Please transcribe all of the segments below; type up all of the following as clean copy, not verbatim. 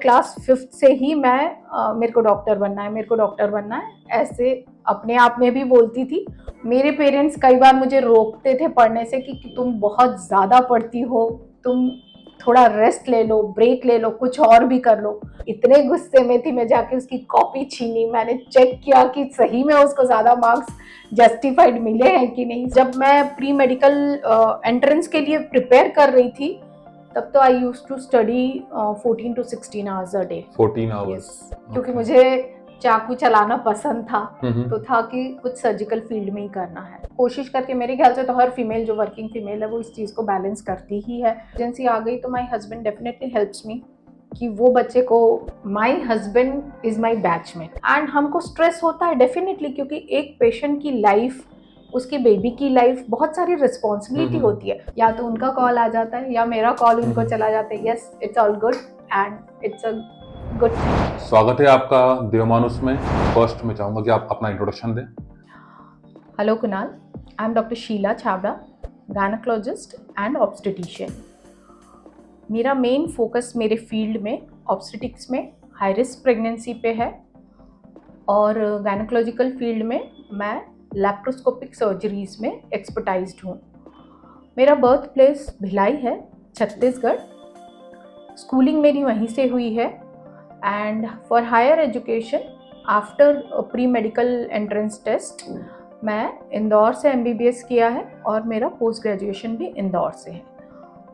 Class 5th से ही मैं मेरे को डॉक्टर बनना है, मेरे को डॉक्टर बनना है, ऐसे अपने आप में भी बोलती थी। मेरे पेरेंट्स कई बार मुझे रोकते थे पढ़ने से कि तुम बहुत ज़्यादा पढ़ती हो, तुम थोड़ा रेस्ट ले लो, ब्रेक ले लो, कुछ और भी कर लो। इतने गुस्से में थी, मैं जाके उसकी कॉपी छीनी, मैंने चेक किया कि सही में उसको ज़्यादा मार्क्स जस्टिफाइड मिले हैं कि नहीं। जब मैं प्री मेडिकल एंट्रेंस के लिए प्रिपेयर कर रही थी, तब तो I used to study 14 to 16 hours a day. 14 hours? क्योंकि मुझे चाकू चलाना पसंद था, तो था कि कुछ सर्जिकल फील्ड में ही करना है। कोशिश करके, मेरे ख्याल से तो हर फीमेल जो वर्किंग फीमेल है वो इस चीज़ को बैलेंस करती ही है। एजेंसी आ गई तो my husband definitely helps me कि वो बच्चे को, my husband is my batchmate and हमको स्ट्रेस होता है डेफिनेटली, क्योंकि एक पेशेंट की लाइफ, उसकी बेबी की लाइफ, बहुत सारी रिस्पॉन्सिबिलिटी होती है। या तो उनका कॉल आ जाता है या मेरा कॉल उनको चला जाता है। Yes, it's all good and it's a good thing. स्वागत है आपका देवमानुष में। फर्स्ट मैं चाहूँगा कि आप अपना इंट्रोडक्शन दें। Hello Kunal, I am doctor Sheela Chhabra, gynaecologist and obstetrician. मेरा मेन फोकस मेरे फील्ड में ऑब्स्टेटिक्स में हाई रिस्क प्रेगनेंसी पे है, और गायनेकोलॉजिकल फील्ड में मैं लैप्रोस्कोपिक सर्जरीज में एक्सपर्टाइज्ड हूँ। मेरा बर्थ प्लेस भिलाई है, छत्तीसगढ़। स्कूलिंग मेरी वहीं से हुई है and for higher education after pre medical entrance test मैं इंदौर से MBBS किया है और मेरा पोस्ट ग्रेजुएशन भी इंदौर से है।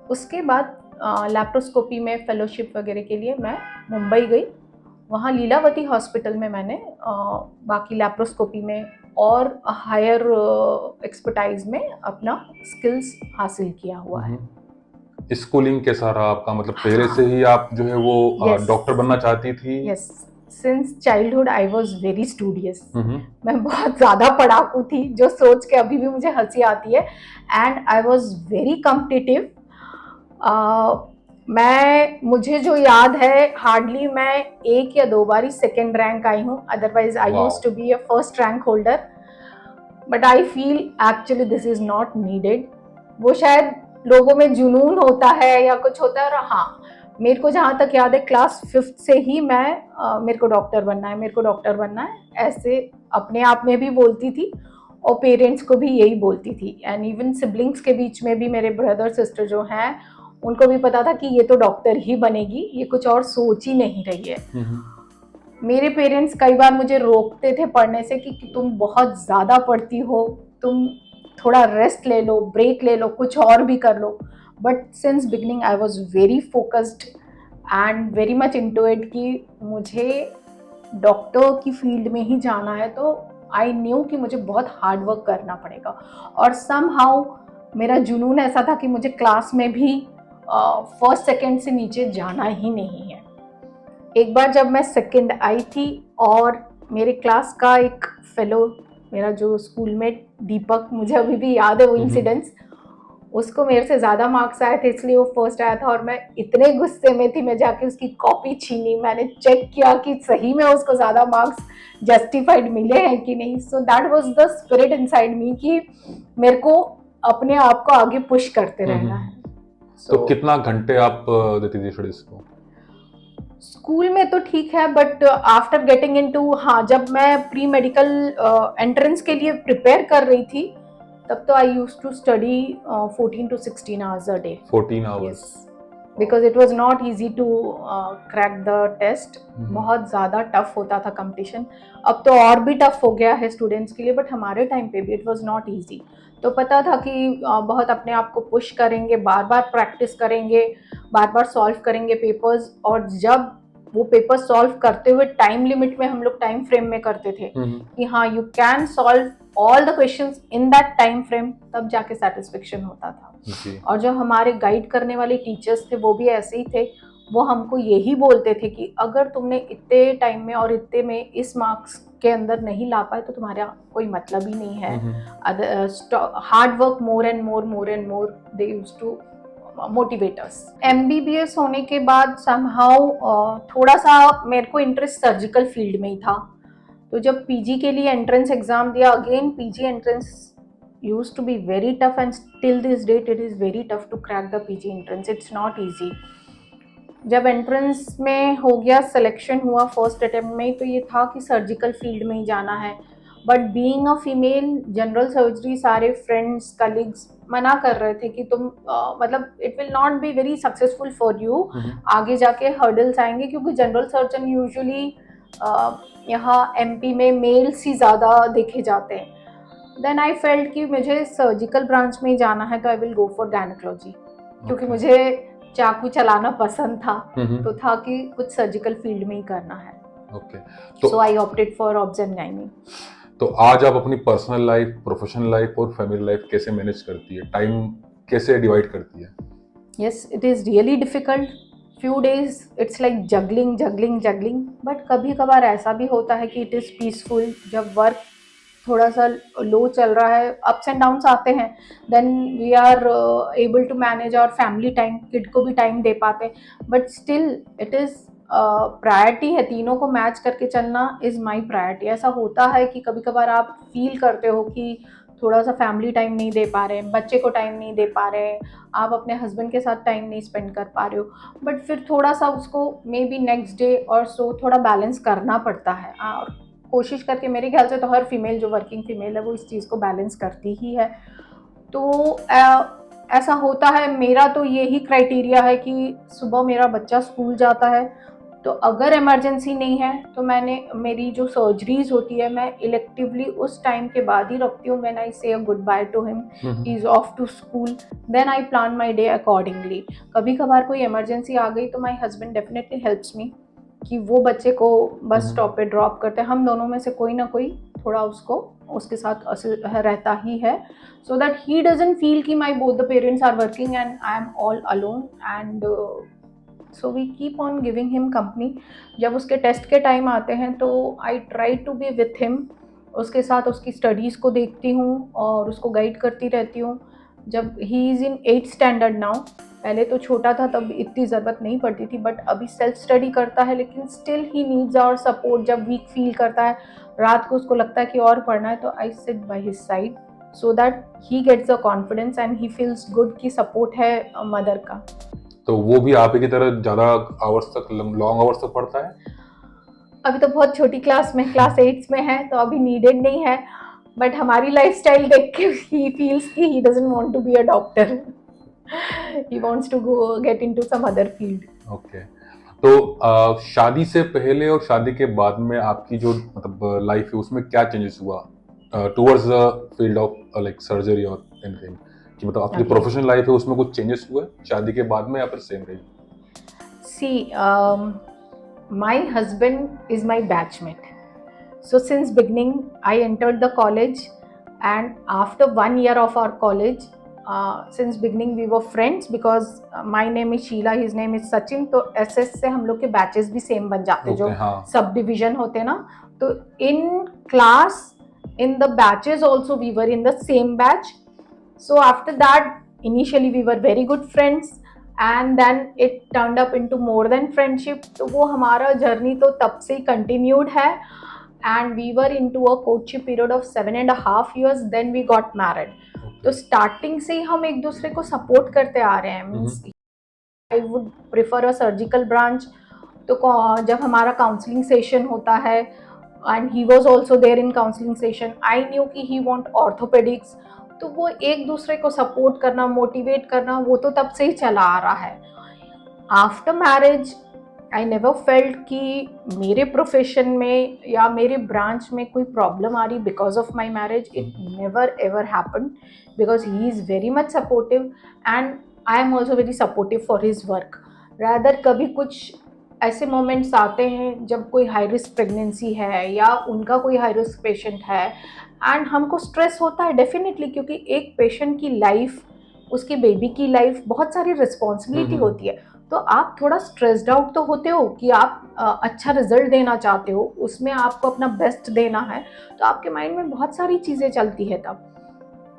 उसके बाद लैप्रोस्कोपी में फेलोशिप वगैरह के लिए मैं मुंबई गई। वहाँ लीलावती हॉस्पिटल में मैंने बाकी लैप्रोस्कोपी में और हायर एक्सपर्टाइज में अपना स्किल्स हासिल किया हुआ है। स्कूलिंग कैसा रहा आपका? मतलब पहले से ही आप जो है वो डॉक्टर बनना चाहती थी? Yes, since childhood I was very studious. मैं बहुत ज़्यादा पढ़ाकू थी, जो सोच के अभी भी मुझे हंसी आती है। And I was very competitive. मुझे जो याद है, हार्डली मैं 1 या 2 बार ही सेकेंड रैंक आई हूँ, otherwise I used to be a first rank holder. But I feel actually this is not needed. वो शायद लोगों में जुनून होता है या कुछ होता है। और हाँ, मेरे को जहाँ तक याद है, क्लास 5th से ही मैं मेरे को डॉक्टर बनना है, मेरे को डॉक्टर बनना है, ऐसे अपने आप में भी बोलती थी और पेरेंट्स को भी यही बोलती थी। एंड इवन सिबलिंग्स के बीच में भी, मेरे ब्रदर सिस्टर जो हैं, उनको भी पता था कि ये तो डॉक्टर ही बनेगी, ये कुछ और सोच ही नहीं रही है। मेरे पेरेंट्स कई बार मुझे रोकते थे पढ़ने से कि तुम बहुत ज़्यादा पढ़ती हो, तुम थोड़ा रेस्ट ले लो, ब्रेक ले लो, कुछ और भी कर लो। But since beginning I was very focused and very much into it कि मुझे डॉक्टर की फील्ड में ही जाना है। तो आई न्यू कि मुझे बहुत हार्ड वर्क करना पड़ेगा। और समहाउ मेरा जुनून ऐसा था कि मुझे क्लास में भी फर्स्ट सेकेंड से नीचे जाना ही नहीं है। एक बार जब मैं सेकेंड आई थी और मेरे क्लास का एक फेलो, मेरा जो स्कूल में दीपक, मुझे अभी भी याद है वो इंसिडेंट्स, उसको मेरे से ज़्यादा मार्क्स आए थे, इसलिए वो फर्स्ट आया था। और मैं इतने गुस्से में थी, मैं जाके उसकी कॉपी छीनी, मैंने चेक किया कि सही में उसको ज़्यादा मार्क्स जस्टिफाइड मिले हैं कि नहीं। So that was the spirit inside me कि मेरे को अपने आप को आगे पुश करते रहना है। तो कितना घंटे आप देती थी स्टडीज को? स्कूल में तो ठीक है, बट आफ्टर गेटिंग इनटू, हाँ, जब मैं प्री मेडिकल एंट्रेंस के लिए प्रिपेयर कर रही थी, तब तो I used to study 14 to 16 hours a day. 14 hours? Because it was not easy to crack the test. बहुत ज़्यादा टफ होता था कंपटीशन। अब तो और भी टफ हो गया है स्टूडेंट्स के लिए, बट हमारे टाइम पे भी इट वॉज नॉट ईजी। तो पता था कि बहुत अपने आप को पुश करेंगे, बार बार प्रैक्टिस करेंगे, बार बार सॉल्व करेंगे पेपर्स। और जब वो पेपर सॉल्व करते हुए टाइम लिमिट में, हम लोग टाइम फ्रेम में करते थे कि हाँ, you can solve all the questions in that time frame, तब जाके सेटिस्फेक्शन होता था। और जो हमारे गाइड करने वाले टीचर्स थे, वो भी ऐसे ही थे। वो हमको यही बोलते थे कि अगर तुमने इतने टाइम में और इतने में इस मार्क्स के अंदर नहीं ला पाए तो तुम्हारा कोई मतलब ही नहीं है। Hard work more and more, they used to motivate us. MBBS होने के बाद समहाउ थोड़ा सा मेरे को इंटरेस्ट सर्जिकल फील्ड में ही था। तो जब PG के लिए एंट्रेंस एग्जाम दिया, again PG entrance used to be very tough, and till this date it is very tough to crack the PG entrance. It's not easy. जब एंट्रेंस में हो गया, सिलेक्शन हुआ फर्स्ट अटेम्प्ट में, तो ये था कि सर्जिकल फील्ड में ही जाना है। But being a female, general surgery सारे फ्रेंड्स कलीग्स मना कर रहे थे कि तुम मतलब it will not be very successful for you, आगे जाके हर्डल्स आएंगे, क्योंकि जनरल सर्जन यूजुअली यहाँ एमपी में मेल्स ही ज़्यादा देखे जाते हैं। देन आई फेल्ट कि मुझे सर्जिकल ब्रांच में ही जाना है, तो I will go for gynaecology, क्योंकि मुझे चाकू चलाना पसंद था, तो था कि कुछ सर्जिकल फील्ड में ही करना है। Okay, so I opted for obs and gynae. तो आज आप अपनी पर्सनल लाइफ, प्रोफेशनल लाइफ और फैमिली लाइफ कैसे मैनेज करती है, टाइम कैसे डिवाइड करती है? Yes, it is really difficult. Few days it's like juggling juggling juggling, but कभी कभार ऐसा भी होता है कि इट इज़ पीसफुल। जब वर्क थोड़ा सा लो चल रहा है, अप्स एंड डाउन्स आते हैं, then we are able to manage और फैमिली टाइम, किड को भी टाइम दे पाते हैं, but still it is priority है, तीनों को मैच करके चलना इज़ माई प्रायोरिटी। ऐसा होता है कि कभी कभार आप फील करते हो कि थोड़ा सा फैमिली टाइम नहीं दे पा रहे हैं, बच्चे को टाइम नहीं दे पा रहे हैं, आप अपने हस्बैंड के साथ टाइम नहीं स्पेंड कर पा रहे हो, बट फिर थोड़ा सा उसको मे बी नेक्स्ट डे और सो थोड़ा बैलेंस करना पड़ता है। और कोशिश करके, मेरे ख्याल से तो हर फीमेल जो वर्किंग फीमेल है वो इस चीज़ को बैलेंस करती ही है। तो ऐसा होता है। मेरा तो यही क्राइटेरिया है कि सुबह मेरा बच्चा स्कूल जाता है, तो अगर इमरजेंसी नहीं है तो मेरी जो सर्जरीज होती है मैं इलेक्टिवली उस टाइम के बाद ही रखती हूँ। When I say a good bye to him, he is off to school, then I plan my day accordingly. कभी कभार कोई इमरजेंसी आ गई तो my husband definitely helps me कि वो बच्चे को बस स्टॉप पे ड्रॉप करते हैं। हम दोनों में से कोई ना कोई थोड़ा उसके साथ रहता ही है, so that he doesn't feel कि my both the parents are working and I am all alone, and so we keep on giving him company. जब उसके टेस्ट के टाइम आते हैं तो I try to be with him, उसके साथ उसकी स्टडीज़ को देखती हूँ और उसको गाइड करती रहती हूँ। जब he is in 8th standard now, पहले तो छोटा था तब इतनी ज़रूरत नहीं पड़ती थी, बट अभी सेल्फ स्टडी करता है, लेकिन still he needs our support. जब वीक फील करता है, रात को उसको लगता है कि और पढ़ना है, तो I sit by his side so that he gets the confidence and he feels good कि सपोर्ट है मदर का। तो वो भी आप ही की तरह ज़्यादा आवर्स तक, लॉन्ग आवर्स तक पढ़ता है? अभी तो बहुत छोटी क्लास में, क्लास 8 में है, तो अभी नीडेड नहीं है, बट हमारी लाइफस्टाइल देख के ही फील्स कि he doesn't want to be a doctor, he wants to go get into some other field. Okay, तो शादी से पहले और शादी के बाद में आपकी जो मतलब लाइफ है उसमें क्या चेंजेस हुआ towards the field of like surgery और एनीथिंग, कि मतलब आपकी प्रोफेशनल लाइफ है उसमें कुछ चेंजेस हुए शादी के बाद में या फिर सेम रही? सी, my husband is my batchmate, so since beginning I entered the college, and after 1 year of our college, since beginning we were friends because my name is Sheila, his name is Sachin, तो SS से हम लोग के batches भी same बन जाते, जो sub division होते ना, तो in class, in the batches also we were in the same batch. So after that, initially we were very good friends, and then it turned up into more than friendship. तो वो हमारा journey तो तब से continued है, and we were into a courtship period of 7.5 years, then we got married. तो starting से ही हम एक दूसरे को सपोर्ट करते आ रहे हैं। Means I would prefer a surgical branch, तो जब हमारा काउंसलिंग सेशन होता है, and he was also there in counselling session, I knew कि ही वॉन्ट ऑर्थोपेडिक्स, तो वो एक दूसरे को सपोर्ट करना, मोटिवेट करना, वो तो तब से ही चला आ रहा है। After marriage I never felt कि मेरे प्रोफेशन में या मेरे ब्रांच में कोई प्रॉब्लम आ रही because of my marriage. It never ever happen because he is very much supportive, and I am also very supportive for his work. Rather कभी कुछ ऐसे मोमेंट्स आते हैं जब कोई हाई रिस्क प्रेगनेंसी है या उनका कोई हाई रिस्क पेशेंट है, एंड हमको स्ट्रेस होता है डेफिनेटली, क्योंकि एक पेशेंट की लाइफ, उसकी बेबी की लाइफ, बहुत सारी रिस्पॉन्सिबिलिटी होती है, तो आप थोड़ा स्ट्रेस्ड आउट तो होते हो कि आप अच्छा रिजल्ट देना चाहते हो, उसमें आपको अपना बेस्ट देना है, तो आपके माइंड में बहुत सारी चीज़ें चलती है।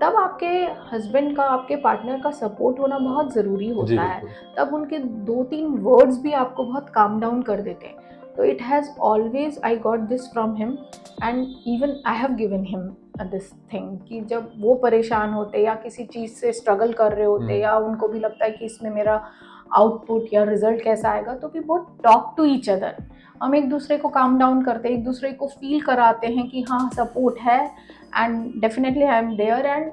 तब आपके हस्बैंड का, आपके पार्टनर का सपोर्ट होना बहुत ज़रूरी होता है। तब उनके 2-3 वर्ड्स भी आपको बहुत काम डाउन कर देते हैं। तो it has always, I got this from him, and even I have given him this thing कि जब वो परेशान होते या किसी चीज़ से स्ट्रगल कर रहे होते या उनको भी लगता है कि इसमें मेरा आउटपुट या रिजल्ट कैसा आएगा, तो we both talk to each other. हम एक दूसरे को काम डाउन करते हैं, एक दूसरे को फील कराते हैं कि हाँ सपोर्ट है and definitely I am there and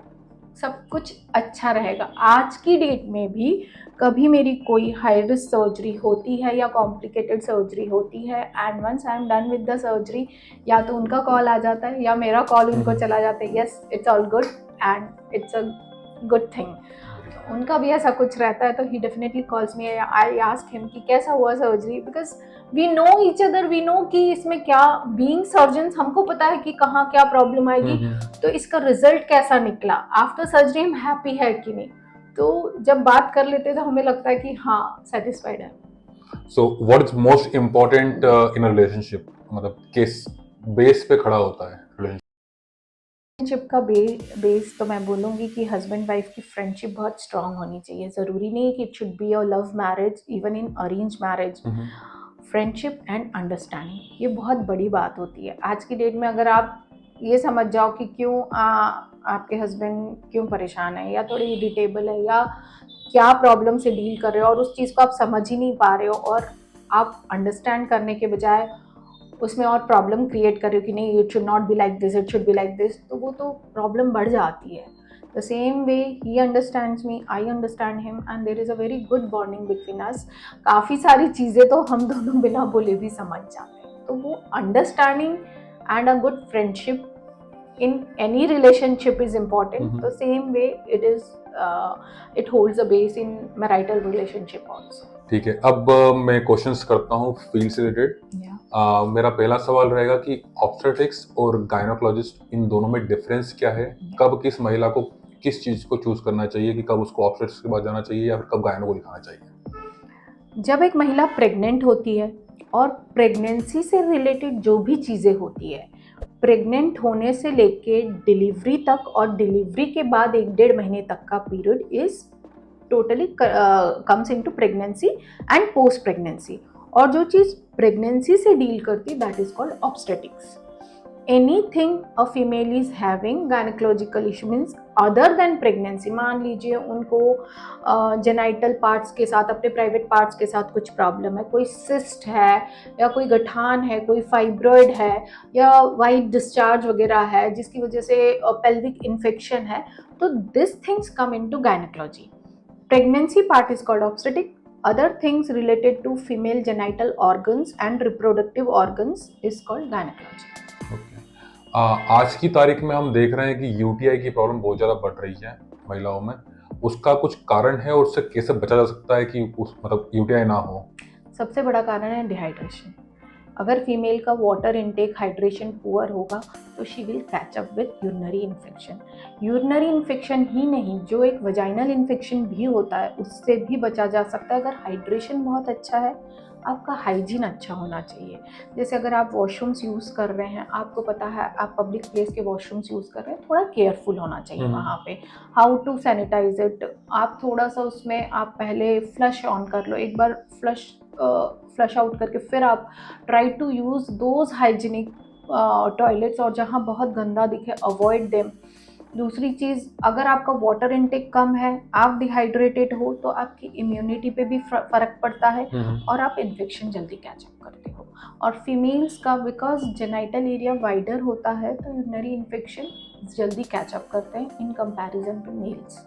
सब कुछ अच्छा रहेगा। आज की डेट में भी कभी मेरी कोई हाई रिस्क सर्जरी होती है या कॉम्प्लिकेटेड सर्जरी होती है and once I am done with the surgery, या तो उनका कॉल आ जाता है या मेरा कॉल उनको चला जाता है, yes it's all good and it's a good thing. उनका भी ऐसा कुछ रहता है तो he definitely calls me, I asked him कि कैसा हुआ surgery, because we know each other, we know कि इसमें क्या, बीइंग सर्जन्स हमको पता है कि कहाँ क्या प्रॉब्लम आएगी, तो इसका रिजल्ट कैसा निकला, आफ्टर सर्जरी हम हैप्पी है कि नहीं। तो जब बात कर लेते तो हमें लगता है कि हाँ सेटिस्फाइड है। So what is most important in a relationship, मतलब किस बेस पे खड़ा होता है फ्रेंडशिप का बेस तो मैं बोलूँगी कि हस्बैंड वाइफ की फ्रेंडशिप बहुत स्ट्रांग होनी चाहिए। ज़रूरी नहीं कि it should be a love marriage, even in arrange marriage. Friendship and understanding ये बहुत बड़ी बात होती है आज की डेट में। अगर आप ये समझ जाओ कि क्यों आपके हस्बैंड क्यों परेशान है या थोड़े इरिटेबल है या क्या प्रॉब्लम से डील कर रहे हो और उस चीज़ को आप समझ ही नहीं पा रहे हो और आप अंडरस्टैंड करने के बजाय उसमें और प्रॉब्लम क्रिएट कर रहे हो कि नहीं it should not be like this, it should be like this, तो वो तो प्रॉब्लम बढ़ जाती है। The same way he understands me, I understand him and there is a very good bonding between us. काफ़ी सारी चीज़ें तो हम दोनों बिना बोले भी समझ जाते हैं। तो वो understanding and a good friendship in any relationship is important. The same way it holds a base in marital relationship also. ठीक है, अब मैं क्वेश्चंस करता हूँ फील्ड से रिलेटेड। मेरा पहला सवाल रहेगा कि ऑब्स्टेट्रिक्स और गायनोकोलॉजिस्ट इन दोनों में डिफरेंस क्या है? कब किस महिला को किस चीज को चूज करना चाहिए कि कब उसको ऑब्स्टेट्रिक्स के पास जाना चाहिए या फिर कब गायनो को दिखाना चाहिए? जब एक महिला प्रेग्नेंट होती है और प्रेगनेंसी से रिलेटेड जो भी चीज़ें होती है, प्रेग्नेंट होने से लेके डिलीवरी तक और डिलीवरी के बाद 1-1.5 महीने तक का period is totally comes into pregnancy and post pregnancy. और जो चीज़ प्रेगनेंसी से डील करती that is called obstetrics. Anything a female is having gynaecological issue means other than pregnancy, मान लीजिए उनको जेनाइटल पार्ट्स के साथ, अपने प्राइवेट पार्ट्स के साथ कुछ प्रॉब्लम है, कोई सिस्ट है या कोई गठान है, कोई फाइब्रॉइड है या वाइट डिस्चार्ज वगैरह है जिसकी वजह से पेल्विक इन्फेक्शन है, तो this things come into gynaecology. Pregnancy part is called obstetric. Other things related to female genital organs and reproductive organs is called gynecology. आज की तारीख में हम देख रहे हैं कि यूटीआई की प्रॉब्लम बहुत ज़्यादा बढ़ रही है महिलाओं में। उसका कुछ कारण है और उससे कैसे बचा जा सकता है कि उस मतलब यूटीआई ना हो? सबसे बड़ा कारण है डिहाइड्रेशन। अगर फीमेल का वाटर इनटेक हाइड्रेशन पुअर होगा तो she will catch up with urinary infection. Urinary infection ही नहीं, जो एक वजाइनल इन्फेक्शन भी होता है उससे भी बचा जा सकता है अगर हाइड्रेशन बहुत अच्छा है। आपका हाइजीन अच्छा होना चाहिए। जैसे अगर आप वॉशरूम्स यूज़ कर रहे हैं, आपको पता है आप पब्लिक प्लेस के वॉशरूम्स यूज़ कर रहे हैं, थोड़ा केयरफुल होना चाहिए वहाँ पे, हाउ टू सैनिटाइज इट। आप थोड़ा सा उसमें आप पहले फ्लश ऑन कर लो, एक बार फ्लश आउट करके फिर आप try to use those hygienic toilets, और जहाँ बहुत गंदा दिखे अवॉइड देम। दूसरी चीज़, अगर आपका वाटर इनटेक कम है, आप डिहाइड्रेटेड हो, तो आपकी इम्यूनिटी पे भी फ़र्क पड़ता है और आप इन्फेक्शन जल्दी कैचअप करते हो। और फीमेल्स का बिकॉज जेनाइटल एरिया वाइडर होता है तो यूरिनरी इन्फेक्शन जल्दी कैचअप करते हैं in comparison to males.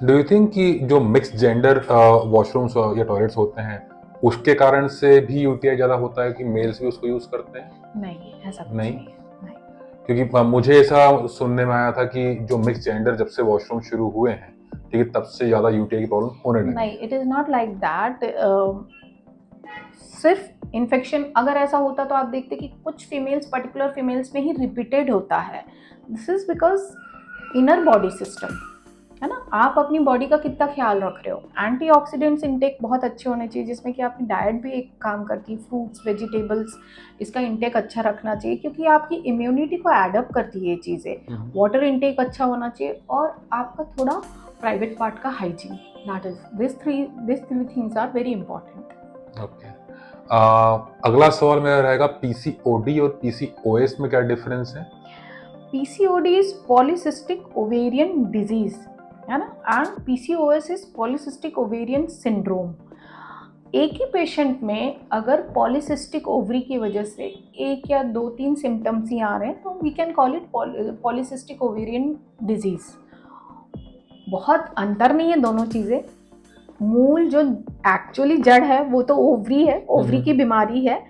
Do you think कि जो मिक्स जेंडर वॉशरूम्स या टॉयलेट्स होते हैं उसके कारण से भी यूटीआई ज़्यादा होता है कि मेल्स भी उसको यूज़ करते हैं? नहीं, ऐसा कुछ नहीं है। क्योंकि मुझे ऐसा सुनने में आया था कि जो मिक्स जेंडर जब से वॉशरूम शुरू हुए हैं, ठीक है, तब से ज़्यादा यूटीआई की प्रॉब्लम होने लगी। नहीं, it is not like that. सिर्फ इन्फेक्शन अगर ऐसा होता तो आप देखते कि कुछ फीमेल्स, पर्टिकुलर फीमेल्स में ही रिपीटेड होता है। This is because inner body system है ना, आप अपनी बॉडी का कितना ख्याल रख रहे हो। एंटीऑक्सीडेंट्स इनटेक बहुत अच्छे होने चाहिए, जिसमें कि आपकी डाइट भी एक काम करती है, फ्रूट्स वेजिटेबल्स, इसका इनटेक अच्छा रखना चाहिए क्योंकि आपकी इम्यूनिटी को एडअप करती है ये चीज़ें। वाटर इनटेक अच्छा होना चाहिए और आपका थोड़ा प्राइवेट पार्ट का hygiene, that is this three things are very important. Okay, अगला सवाल मेरा रहेगा पीसीओडी और पीसीओएस में क्या डिफरेंस है? PCOD is polycystic ovarian disease है ना, and PCOS is polycystic ovarian syndrome. एक ही पेशेंट में अगर पॉलीसिस्टिक ओवरी की वजह से एक या दो तीन सिम्टम्स ही आ रहे हैं तो we can call it polycystic ovarian disease. बहुत अंतर नहीं है दोनों चीज़ें। मूल जो एक्चुअली जड़ है वो तो ओवरी है, ओवरी की बीमारी है।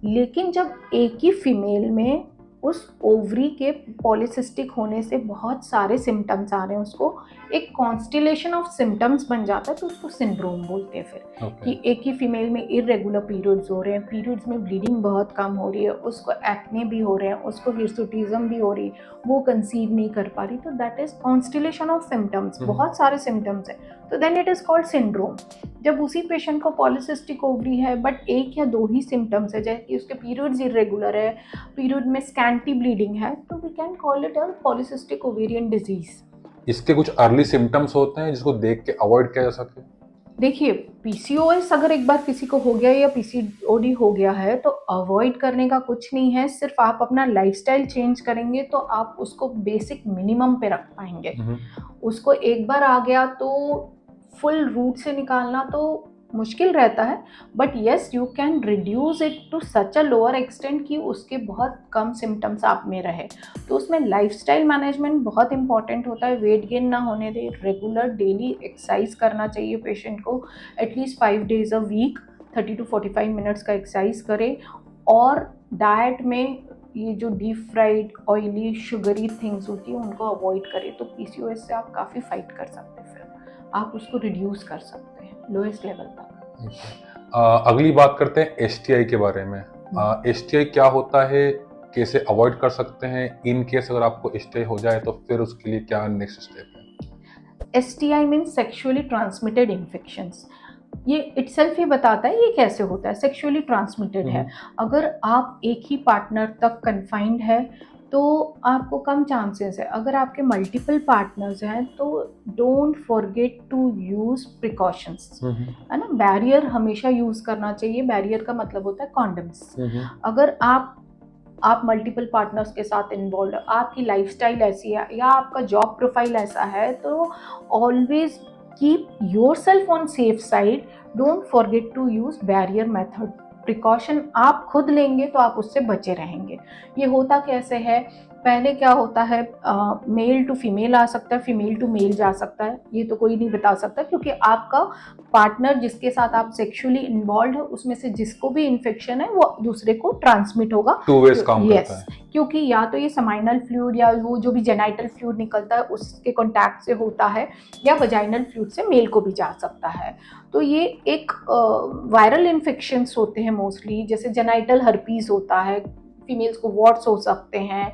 लेकिन जब एक ही फीमेल में उस ओवरी के पॉलीसिस्टिक होने से बहुत सारे सिम्टम्स आ रहे हैं, उसको एक कॉन्स्टिलेशन ऑफ सिम्टम्स बन जाता है, तो उसको सिंड्रोम बोलते हैं फिर। कि एक ही फीमेल में इरेगुलर पीरियड्स हो रहे हैं, पीरियड्स में ब्लीडिंग बहुत कम हो रही है, उसको एक्ने भी हो रहे हैं, उसको हिर्सुटिज्म भी हो रही है, वो कंसीव नहीं कर पा रही, तो that is constellation of symptoms, बहुत सारे सिम्टम्स हैं, तो then it is called syndrome. जब उसी पेशेंट को पॉलीसिस्टिक ओवरी है बट एक या दो ही सिम्टम्स है, जैसे कि उसके पीरियड्स इरेगुलर है, पीरियड में स्कैंटी ब्लीडिंग है, तो we can call it a polycystic ovarian disease. इसके कुछ अर्ली सिम्टम्स होते हैं जिसको देख के अवॉइड किया जा सके? देखिए, पीसीओएस अगर एक बार किसी को हो गया या पीसीओडी हो गया है तो अवॉइड करने का कुछ नहीं है, सिर्फ आप अपना लाइफस्टाइल चेंज करेंगे तो आप उसको बेसिक मिनिमम पे रख पाएंगे। उसको एक बार आ गया तो फुल रूट से निकालना तो मुश्किल रहता है, but yes you can reduce it to such a lower extent कि उसके बहुत कम सिम्टम्स आप में रहे। तो उसमें लाइफस्टाइल मैनेजमेंट बहुत इंपॉर्टेंट होता है। वेट गेन ना होने दे, रेगुलर डेली एक्सरसाइज करना चाहिए पेशेंट को, at least 5 days a week 30 to 45 minutes का एक्सरसाइज करे, और डाइट में ये जो deep fried oily sugary things होती है उनको अवॉइड करें, तो पीसीओएस से आप काफ़ी फाइट कर सकते हैं, फिर आप उसको रिड्यूस कर सकते हैं लोएस्ट लेवल तक। अगली बात करते हैं एसटीआई के बारे में। एसटीआई क्या होता है, कैसे अवॉइड कर सकते हैं, इन केस अगर आपको एसटीआई हो जाए तो फिर उसके लिए क्या नेक्स्ट स्टेप है? STI means sexually transmitted infections. ये इटसेल्फ ही बताता है ये कैसे होता है, सेक्सुअली ट्रांसमिटेड है। अगर आप एक ही पार्टनर तक कन्फाइंड है तो आपको कम चांसेस है। अगर आपके मल्टीपल पार्टनर्स हैं तो don't forget to use precautions, है ना। बैरियर हमेशा यूज़ करना चाहिए। बैरियर का मतलब होता है कॉन्डम्स। अगर आप मल्टीपल पार्टनर्स के साथ इन्वॉल्व, आपकी लाइफस्टाइल ऐसी है या आपका जॉब प्रोफाइल ऐसा है, तो always keep yourself on safe side. Don't forget to use barrier method. Precaution आप खुद लेंगे तो आप उससे बचे रहेंगे। ये होता कैसे है, पहले क्या होता है, मेल टू फीमेल आ सकता है, फीमेल टू मेल जा सकता है, ये तो कोई नहीं बता सकता, क्योंकि आपका पार्टनर जिसके साथ आप सेक्सुअली इन्वॉल्व है उसमें से जिसको भी इन्फेक्शन है वो दूसरे को ट्रांसमिट होगा। टू वेज काम करता है, क्योंकि या तो ये समाइनल फ्लूइड या वो जो भी जेनाइटल फ्लूइड निकलता है उसके कॉन्टैक्ट से होता है, या वजाइनल फ्लूइड से मेल को भी जा सकता है। तो ये एक वायरल इन्फेक्शंस होते हैं मोस्टली, जैसे जेनाइटल हर्पीज होता है, फीमेल्स को वॉट्स हो सकते हैं,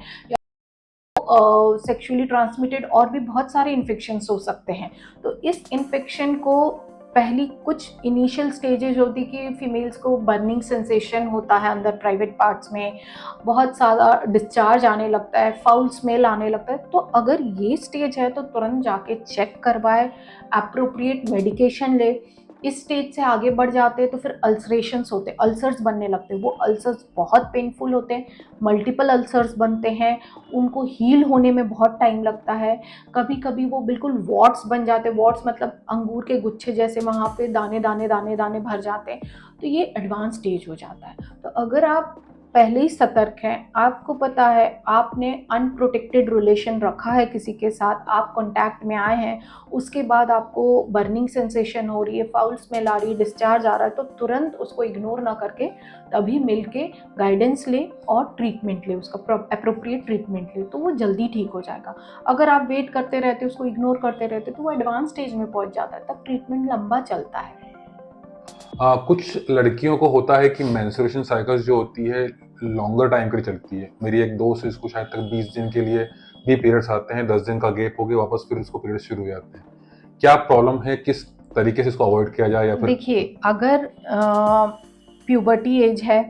सेक्सुअली ट्रांसमिटेड और भी बहुत सारे इन्फेक्शंस हो सकते हैं। तो इस इन्फेक्शन को पहली कुछ इनिशियल स्टेजेस होती कि फीमेल्स को बर्निंग सेंसेशन होता है अंदर प्राइवेट पार्ट्स में, बहुत सारा डिस्चार्ज आने लगता है, फाउल स्मेल आने लगता है। तो अगर ये स्टेज है तो तुरंत जाके चेक करवाए, अप्रोप्रिएट मेडिकेशन ले। इस स्टेज से आगे बढ़ जाते हैं तो फिर अल्सरेशंस होते हैं, अल्सर्स बनने लगते हैं। वो अल्सर्स बहुत पेनफुल होते हैं, मल्टीपल अल्सर्स बनते हैं, उनको हील होने में बहुत टाइम लगता है। कभी कभी वो बिल्कुल वॉट्स बन जाते हैं, वॉट्स मतलब अंगूर के गुच्छे जैसे, वहाँ पे दाने दाने दाने दाने भर जाते हैं, तो ये एडवांस स्टेज हो जाता है। तो अगर आप पहले ही सतर्क हैं, आपको पता है आपने अनप्रोटेक्टेड रिलेशन रखा है किसी के साथ, आप कांटेक्ट में आए हैं, उसके बाद आपको बर्निंग सेंसेशन हो रही है, फाउल स्मेल आ रही है, डिस्चार्ज आ रहा है, तो तुरंत उसको इग्नोर ना करके तभी मिलके गाइडेंस ले और ट्रीटमेंट ले, उसका अप्रोप्रिएट ट्रीटमेंट ले, तो वो जल्दी ठीक हो जाएगा। अगर आप वेट करते रहते, उसको इग्नोर करते रहते, तो वो एडवांस स्टेज में पहुंच जाता है, तब ट्रीटमेंट लंबा चलता है। कुछ लड़कियों को होता है कि मेंस्ट्रुएशन साइकिल्स जो होती है लॉन्गर टाइम के लिए चलती है। मेरी एक दोस्त है, इसको शायद तक 20 दिन के लिए भी पीरियड्स आते हैं, 10 दिन का गैप हो गया वापस फिर उसको पीरियड्स शुरू हो जाते हैं। क्या प्रॉब्लम है, किस तरीके से इसको अवॉइड किया जाए? या फिर देखिए, अगर प्यूबर्टी एज है,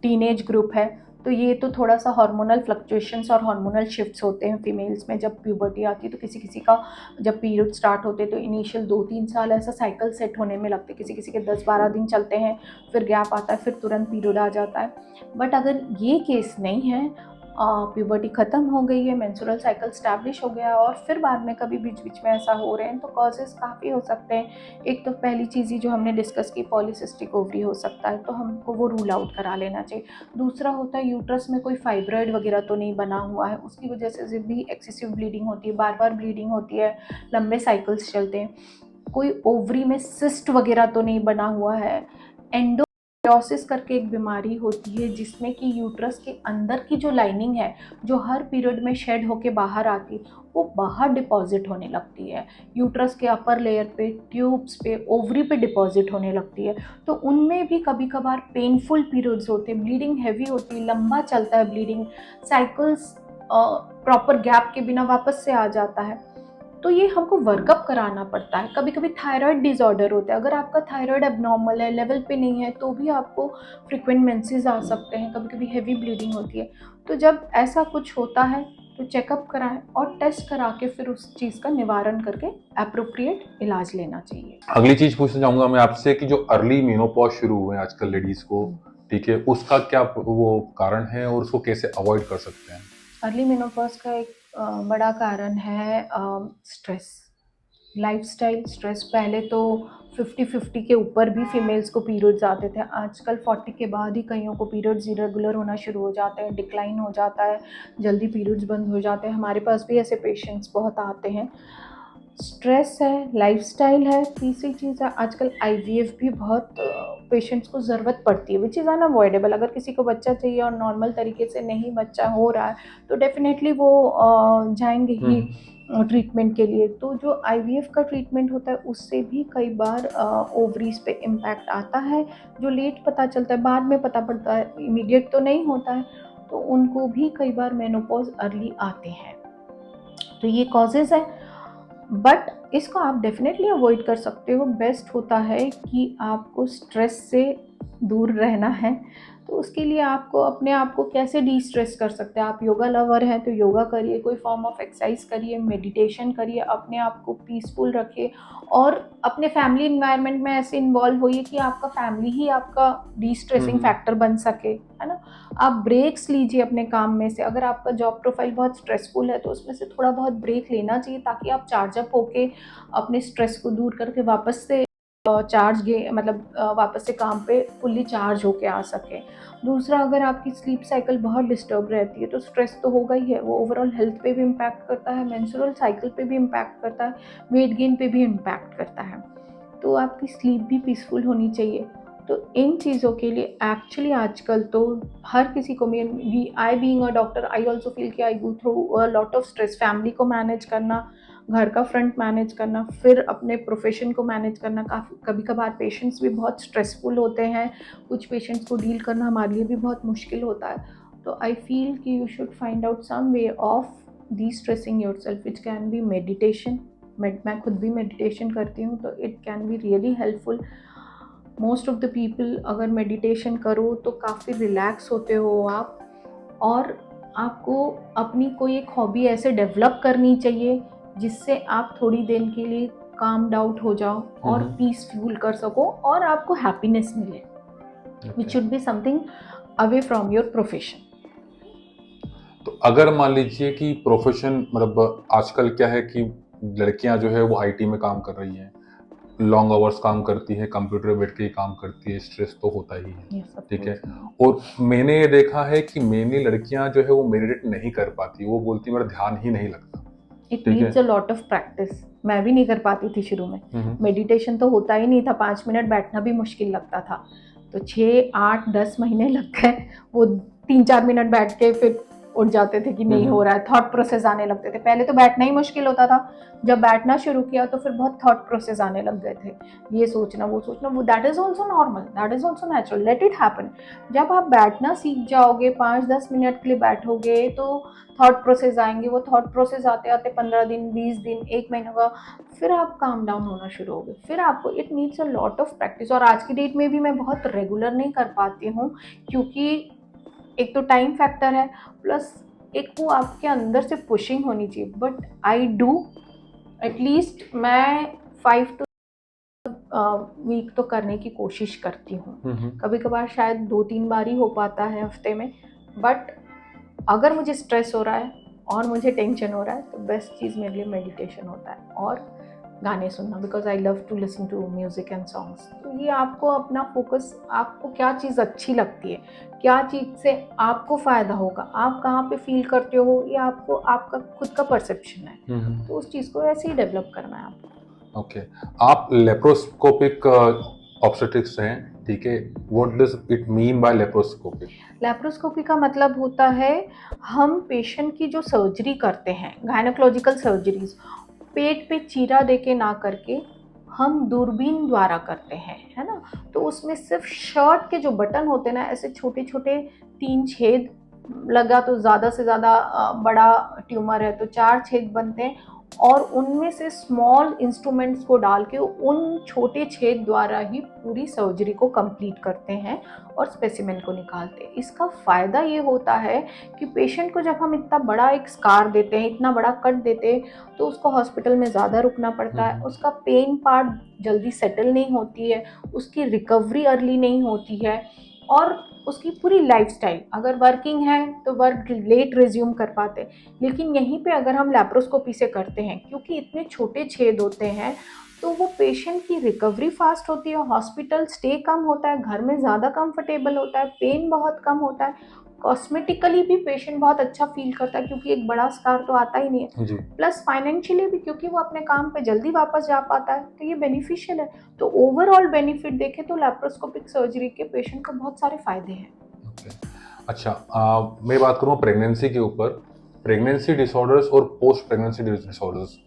टीनेज ग्रुप है, तो ये तो थोड़ा सा हार्मोनल फ्लक्चुएशंस और हार्मोनल शिफ्ट्स होते हैं फीमेल्स में। जब प्यूबर्टी आती है तो किसी किसी का जब पीरियड स्टार्ट होते हैं तो इनिशियल 2-3 साल ऐसा साइकिल सेट होने में लगते हैं, किसी किसी के 10-12 दिन चलते हैं, फिर गैप आता है, फिर तुरंत पीरियड आ जाता है। बट अगर ये केस नहीं है प्यूबर्टी ख़त्म हो गई है, मेंस्ट्रुअल साइकिल स्टैब्लिश हो गया और फिर बाद में कभी बीच बीच में ऐसा हो रहे हैं, तो कॉजेज़ काफ़ी हो सकते हैं। एक तो पहली चीज़ ही जो हमने डिस्कस की, पॉलीसिस्टिक ओवरी हो सकता है, तो हमको वो रूल आउट करा लेना चाहिए। दूसरा होता है यूट्रस में कोई फाइब्रॉइड वगैरह तो नहीं बना हुआ है, उसकी वजह से भी एक्सेसिव ब्लीडिंग होती है, बार बार ब्लीडिंग होती है, लंबे साइकिल्स चलते हैं। कोई ओवरी में सिस्ट वगैरह तो नहीं बना हुआ है। एंडोमेट्रियोसिस करके एक बीमारी होती है जिसमें कि यूट्रस के अंदर की जो लाइनिंग है, जो हर पीरियड में शेड होके बाहर आती है, वो बाहर डिपॉजिट होने लगती है, यूट्रस के अपर लेयर पे, ट्यूब्स पे, ओवरी पे डिपॉजिट होने लगती है। तो उनमें भी कभी कभार पेनफुल पीरियड्स होते हैं, ब्लीडिंग हैवी होती है, लंबा चलता है ब्लीडिंग, साइकिल्स प्रॉपर गैप के बिना वापस से आ जाता है। तो ये हमको वर्कअप कराना पड़ता है। कभी कभी थायराइड डिसऑर्डर होता है, अगर आपका थायराइड एबनॉर्मल है, लेवल पे नहीं है, तो भी आपको फ्रीक्वेंट मेंसेस आ सकते हैं, कभी कभी हेवी ब्लीडिंग होती है। तो जब ऐसा कुछ होता है तो चेकअप कराएं और टेस्ट करा के फिर उस चीज़ का निवारण करके एप्रोप्रिएट इलाज लेना चाहिए। अगली चीज पूछना चाहूंगा मैं आपसे कि जो अर्ली मेनोपॉज शुरू हुए हैं आजकल लेडीज को, ठीक है, उसका क्या वो कारण है और उसको कैसे अवॉइड कर सकते हैं? अर्ली मेनोपॉज का एक बड़ा कारण है स्ट्रेस, लाइफस्टाइल स्ट्रेस। पहले तो 50-50 के ऊपर भी फीमेल्स को पीरियड्स आते थे, आजकल 40 के बाद ही कईयों को पीरियड्स इरेगुलर होना शुरू हो जाते हैं, डिक्लाइन हो जाता है, जल्दी पीरियड्स बंद हो जाते हैं। हमारे पास भी ऐसे पेशेंट्स बहुत आते हैं। स्ट्रेस है, लाइफस्टाइल है, तीसरी चीज़ है आजकल आईवीएफ भी बहुत पेशेंट्स को ज़रूरत पड़ती है, विच इज़ अनअवॉइडेबल। अगर किसी को बच्चा चाहिए और नॉर्मल तरीके से नहीं बच्चा हो रहा है तो डेफिनेटली वो जाएंगे ही ट्रीटमेंट के लिए। तो जो आईवीएफ का ट्रीटमेंट होता है उससे भी कई बार ओवरीज पे इम्पैक्ट आता है, जो लेट पता चलता है, बाद में पता पड़ता है, इमीडिएट तो नहीं होता है, तो उनको भी कई बार मेनोपॉज अर्ली आते हैं। तो ये कॉजेज़ है, बट इसको आप डेफिनेटली अवॉइड कर सकते हो। बेस्ट होता है कि आपको स्ट्रेस से दूर रहना है, तो उसके लिए आपको अपने आप को कैसे डी स्ट्रेस कर सकते हैं। आप योगा लवर हैं तो योगा करिए, कोई फॉर्म ऑफ एक्सरसाइज करिए, मेडिटेशन करिए, अपने आप को पीसफुल रखिए और अपने फैमिली इन्वायरमेंट में ऐसे इन्वॉल्व होइए कि आपका फैमिली ही आपका डी स्ट्रेसिंग फैक्टर बन सके, है ना। आप ब्रेक्स लीजिए अपने काम में से, अगर आपका जॉब प्रोफाइल बहुत स्ट्रेसफुल है तो उसमें से थोड़ा बहुत ब्रेक लेना चाहिए ताकि आप चार्जअप होके अपने स्ट्रेस को दूर करके वापस से वापस से काम पे फुल्ली चार्ज होके आ सके। दूसरा, अगर आपकी स्लीप साइकिल बहुत डिस्टर्ब रहती है तो स्ट्रेस तो होगा ही है, वो ओवरऑल हेल्थ पे भी इम्पैक्ट करता है, मेंस्ट्रुअल साइकिल पे भी इम्पैक्ट करता है, वेट गेन पे भी इम्पैक्ट करता है। तो आपकी स्लीप भी पीसफुल होनी चाहिए। तो इन चीज़ों के लिए एक्चुअली आजकल तो हर किसी को, I being a doctor, I also feel कि I go through a lot of stress. Family को मैनेज करना, घर का फ्रंट मैनेज करना, फिर अपने प्रोफेशन को मैनेज करना, काफ़ी कभी कभार पेशेंट्स भी बहुत स्ट्रेसफुल होते हैं, कुछ पेशेंट्स को डील करना हमारे लिए भी बहुत मुश्किल होता है। तो आई फील कि you should find out some way of destressing yourself, which can be meditation. मैं खुद भी मेडिटेशन करती हूँ, तो it can be really helpful. Most of the people, अगर मेडिटेशन करो तो काफ़ी रिलैक्स होते हो आप, और आपको अपनी कोई एक हॉबी ऐसे डेवलप करनी चाहिए जिससे आप थोड़ी देर के लिए काम डाउट हो जाओ और पीसफुल कर सको और आपको हैप्पीनेस मिले, which should be something away from your profession. तो अगर मान लीजिए कि प्रोफेशन, मतलब आजकल क्या है कि लड़कियां जो है वो आईटी में काम कर रही हैं, लॉन्ग आवर्स काम करती है, कंप्यूटर पे बैठ के ही काम करती है, स्ट्रेस तो होता ही है, ठीक है। और मैंने ये देखा है कि मेनली लड़कियां जो है वो मेडिटेट नहीं कर पाती, वो बोलती मेरा ध्यान ही नहीं लगता। It needs a lot of practice. मैं भी नहीं कर पाती थी शुरू में, मेडिटेशन तो होता ही नहीं था, 5 मिनट बैठना भी मुश्किल लगता था, तो 6-8-10 महीने लग गए। वो 3-4 मिनट बैठ के फिर उठ जाते थे कि नहीं हो रहा है, थॉट प्रोसेस आने लगते थे। पहले तो बैठना ही मुश्किल होता था, जब बैठना शुरू किया तो फिर बहुत थॉट प्रोसेस आने लग गए थे, ये सोचना वो सोचना। वो that is also normal, that is also natural, let it happen. जब आप बैठना सीख जाओगे, 5-10 मिनट के लिए बैठोगे तो थॉट प्रोसेस आएंगे, वो थॉट प्रोसेस आते आते 15 दिन, 20 दिन, 1 महीने का, फिर आप काम डाउन होना शुरू हो गए। फिर आपको it needs a lot of practice. और आज की डेट में भी मैं बहुत रेगुलर नहीं कर पाती हूँ, क्योंकि एक तो टाइम फैक्टर है, प्लस एक वो आपके अंदर से पुशिंग होनी चाहिए। बट आई डू एटलीस्ट, मैं 5 to वीक तो करने की कोशिश करती हूँ। कभी कभार शायद 2-3 बार ही हो पाता है हफ्ते में, बट अगर मुझे स्ट्रेस हो रहा है और मुझे टेंशन हो रहा है तो बेस्ट चीज़ मेरे लिए मेडिटेशन होता है और गाने सुनना, because I love to listen to music and songs. तो ये आपको अपना फोकस, आपको क्या चीज़ अच्छी लगती है, क्या चीज़ से आपको फ़ायदा होगा, आप कहाँ पे फील करते हो, ये आपको आपका खुद का परसेप्शन है। तो उस चीज़ को ऐसे ही डेवलप करना है आपको। ओके, आप लेप्रोस्कोपिक ऑब्स्टेट्रिक्स हैं, ठीक है, what does it mean by laparoscopic? Laparoscopy का मतलब होता है हम पेशेंट की जो सर्जरी करते हैं, गायनोकोलॉजिकल सर्जरीज, पेट पे चीरा दे के ना करके हम दूरबीन द्वारा करते हैं, है ना। तो उसमें सिर्फ शर्ट के जो बटन होते हैं ना, ऐसे छोटे छोटे 3 छेद लगा तो ज़्यादा से ज़्यादा बड़ा ट्यूमर है तो 4 छेद बनते हैं, और उनमें से स्मॉल इंस्ट्रूमेंट्स को डाल के उन छोटे छेद द्वारा ही पूरी सर्जरी को कंप्लीट करते हैं और स्पेसिमेन को निकालते हैं। इसका फ़ायदा ये होता है कि पेशेंट को जब हम इतना बड़ा एक स्कार देते हैं, इतना बड़ा कट देते हैं, तो उसको हॉस्पिटल में ज़्यादा रुकना पड़ता है, उसका पेन पार्ट जल्दी सेटल नहीं होती है, उसकी रिकवरी अर्ली नहीं होती है, और उसकी पूरी लाइफस्टाइल, अगर वर्किंग है तो वर्क लेट रिज्यूम कर पाते। लेकिन यहीं पे अगर हम लैप्रोस्कोपी से करते हैं, क्योंकि इतने छोटे छेद होते हैं, तो वो पेशेंट की रिकवरी फास्ट होती है, हॉस्पिटल स्टे कम होता है, घर में ज़्यादा कंफर्टेबल होता है, पेन बहुत कम होता है, कॉस्मेटिकली भी पेशेंट बहुत अच्छा फील करता है, क्योंकि एक बड़ा स्कार तो आता ही नहीं है। जी। प्लस फाइनेंशियली भी, क्योंकि वो अपने काम पे जल्दी वापस जा पाता है, तो ये बेनिफिशियल है। तो ओवरऑल बेनिफिट देखें तो लैप्रोस्कोपिक सर्जरी के पेशेंट को बहुत सारे फायदे हैं। ओके, अच्छा, मैं बात करूँ प्रेगनेंसी के ऊपर। प्रेगनेंसी डिसऑर्डर्स और पोस्ट प्रेगनेंसी डिसऑर्डर्स,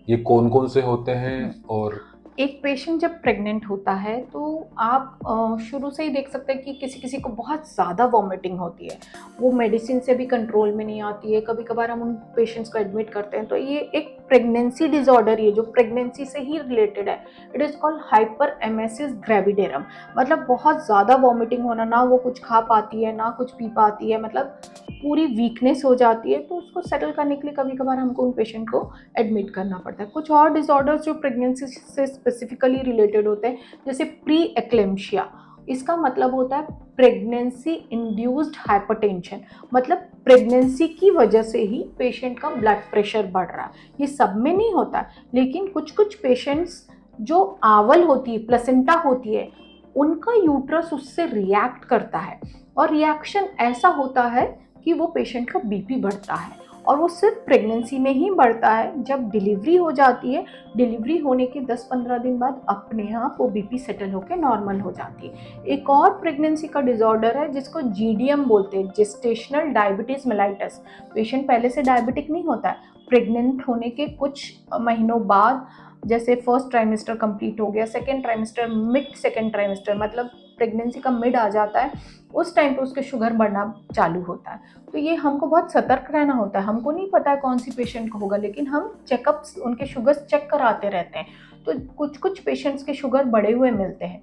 ये कौन कौन से होते हैं? और एक पेशेंट जब प्रेग्नेंट होता है तो आप शुरू से ही देख सकते हैं कि किसी किसी को बहुत ज़्यादा वॉमिटिंग होती है, वो मेडिसिन से भी कंट्रोल में नहीं आती है, कभी कभार हम उन पेशेंट्स को एडमिट करते हैं। तो ये एक प्रेगनेंसी डिसऑर्डर, ये जो प्रेगनेंसी से ही रिलेटेड है, it is called hyperemesis gravidarum. मतलब बहुत ज़्यादा वॉमिटिंग होना, ना वो कुछ खा पाती है ना कुछ पी पाती है, मतलब पूरी वीकनेस हो जाती है। तो उसको सेटल करने के लिए कभी कभार हमको उन पेशेंट को एडमिट करना पड़ता है। कुछ और डिसऑर्डर्स जो प्रेगनेंसी से स्पेसिफिकली रिलेटेड होते हैं, जैसे प्री एक्लेम्शिया, इसका मतलब होता है प्रेगनेंसी इंड्यूस्ड हाइपरटेंशन, मतलब प्रेगनेंसी की वजह से ही पेशेंट का ब्लड प्रेशर बढ़ रहा है। ये सब में नहीं होता, लेकिन कुछ कुछ पेशेंट्स जो आवल होती है, प्लेसेंटा होती है, उनका यूट्रस उससे रिएक्ट करता है, और रिएक्शन ऐसा होता है कि वो पेशेंट का बीपी बढ़ता है, और वो सिर्फ प्रेगनेंसी में ही बढ़ता है। जब डिलीवरी हो जाती है, डिलीवरी होने के 10-15 दिन बाद अपने आप वो बीपी सेटल होकर नॉर्मल हो जाती है। एक और प्रेगनेंसी का डिसऑर्डर है जिसको जीडीएम बोलते हैं, जेस्टेशनल डायबिटीज मेलाइटस। पेशेंट पहले से डायबिटिक नहीं होता है, प्रेग्नेंट होने के कुछ महीनों बाद, जैसे फर्स्ट ट्राइमेस्टर कंप्लीट हो गया, second trimester, mid second trimester, मतलब प्रेगनेंसी का मिड आ जाता है, उस टाइम पे उसके शुगर बढ़ना चालू होता है। तो ये हमको बहुत सतर्क रहना होता है। हमको नहीं पता है कौन सी पेशेंट को होगा, लेकिन हम चेकअप्स, उनके शुगर्स चेक कराते रहते हैं। तो कुछ कुछ पेशेंट्स के शुगर बढ़े हुए मिलते हैं,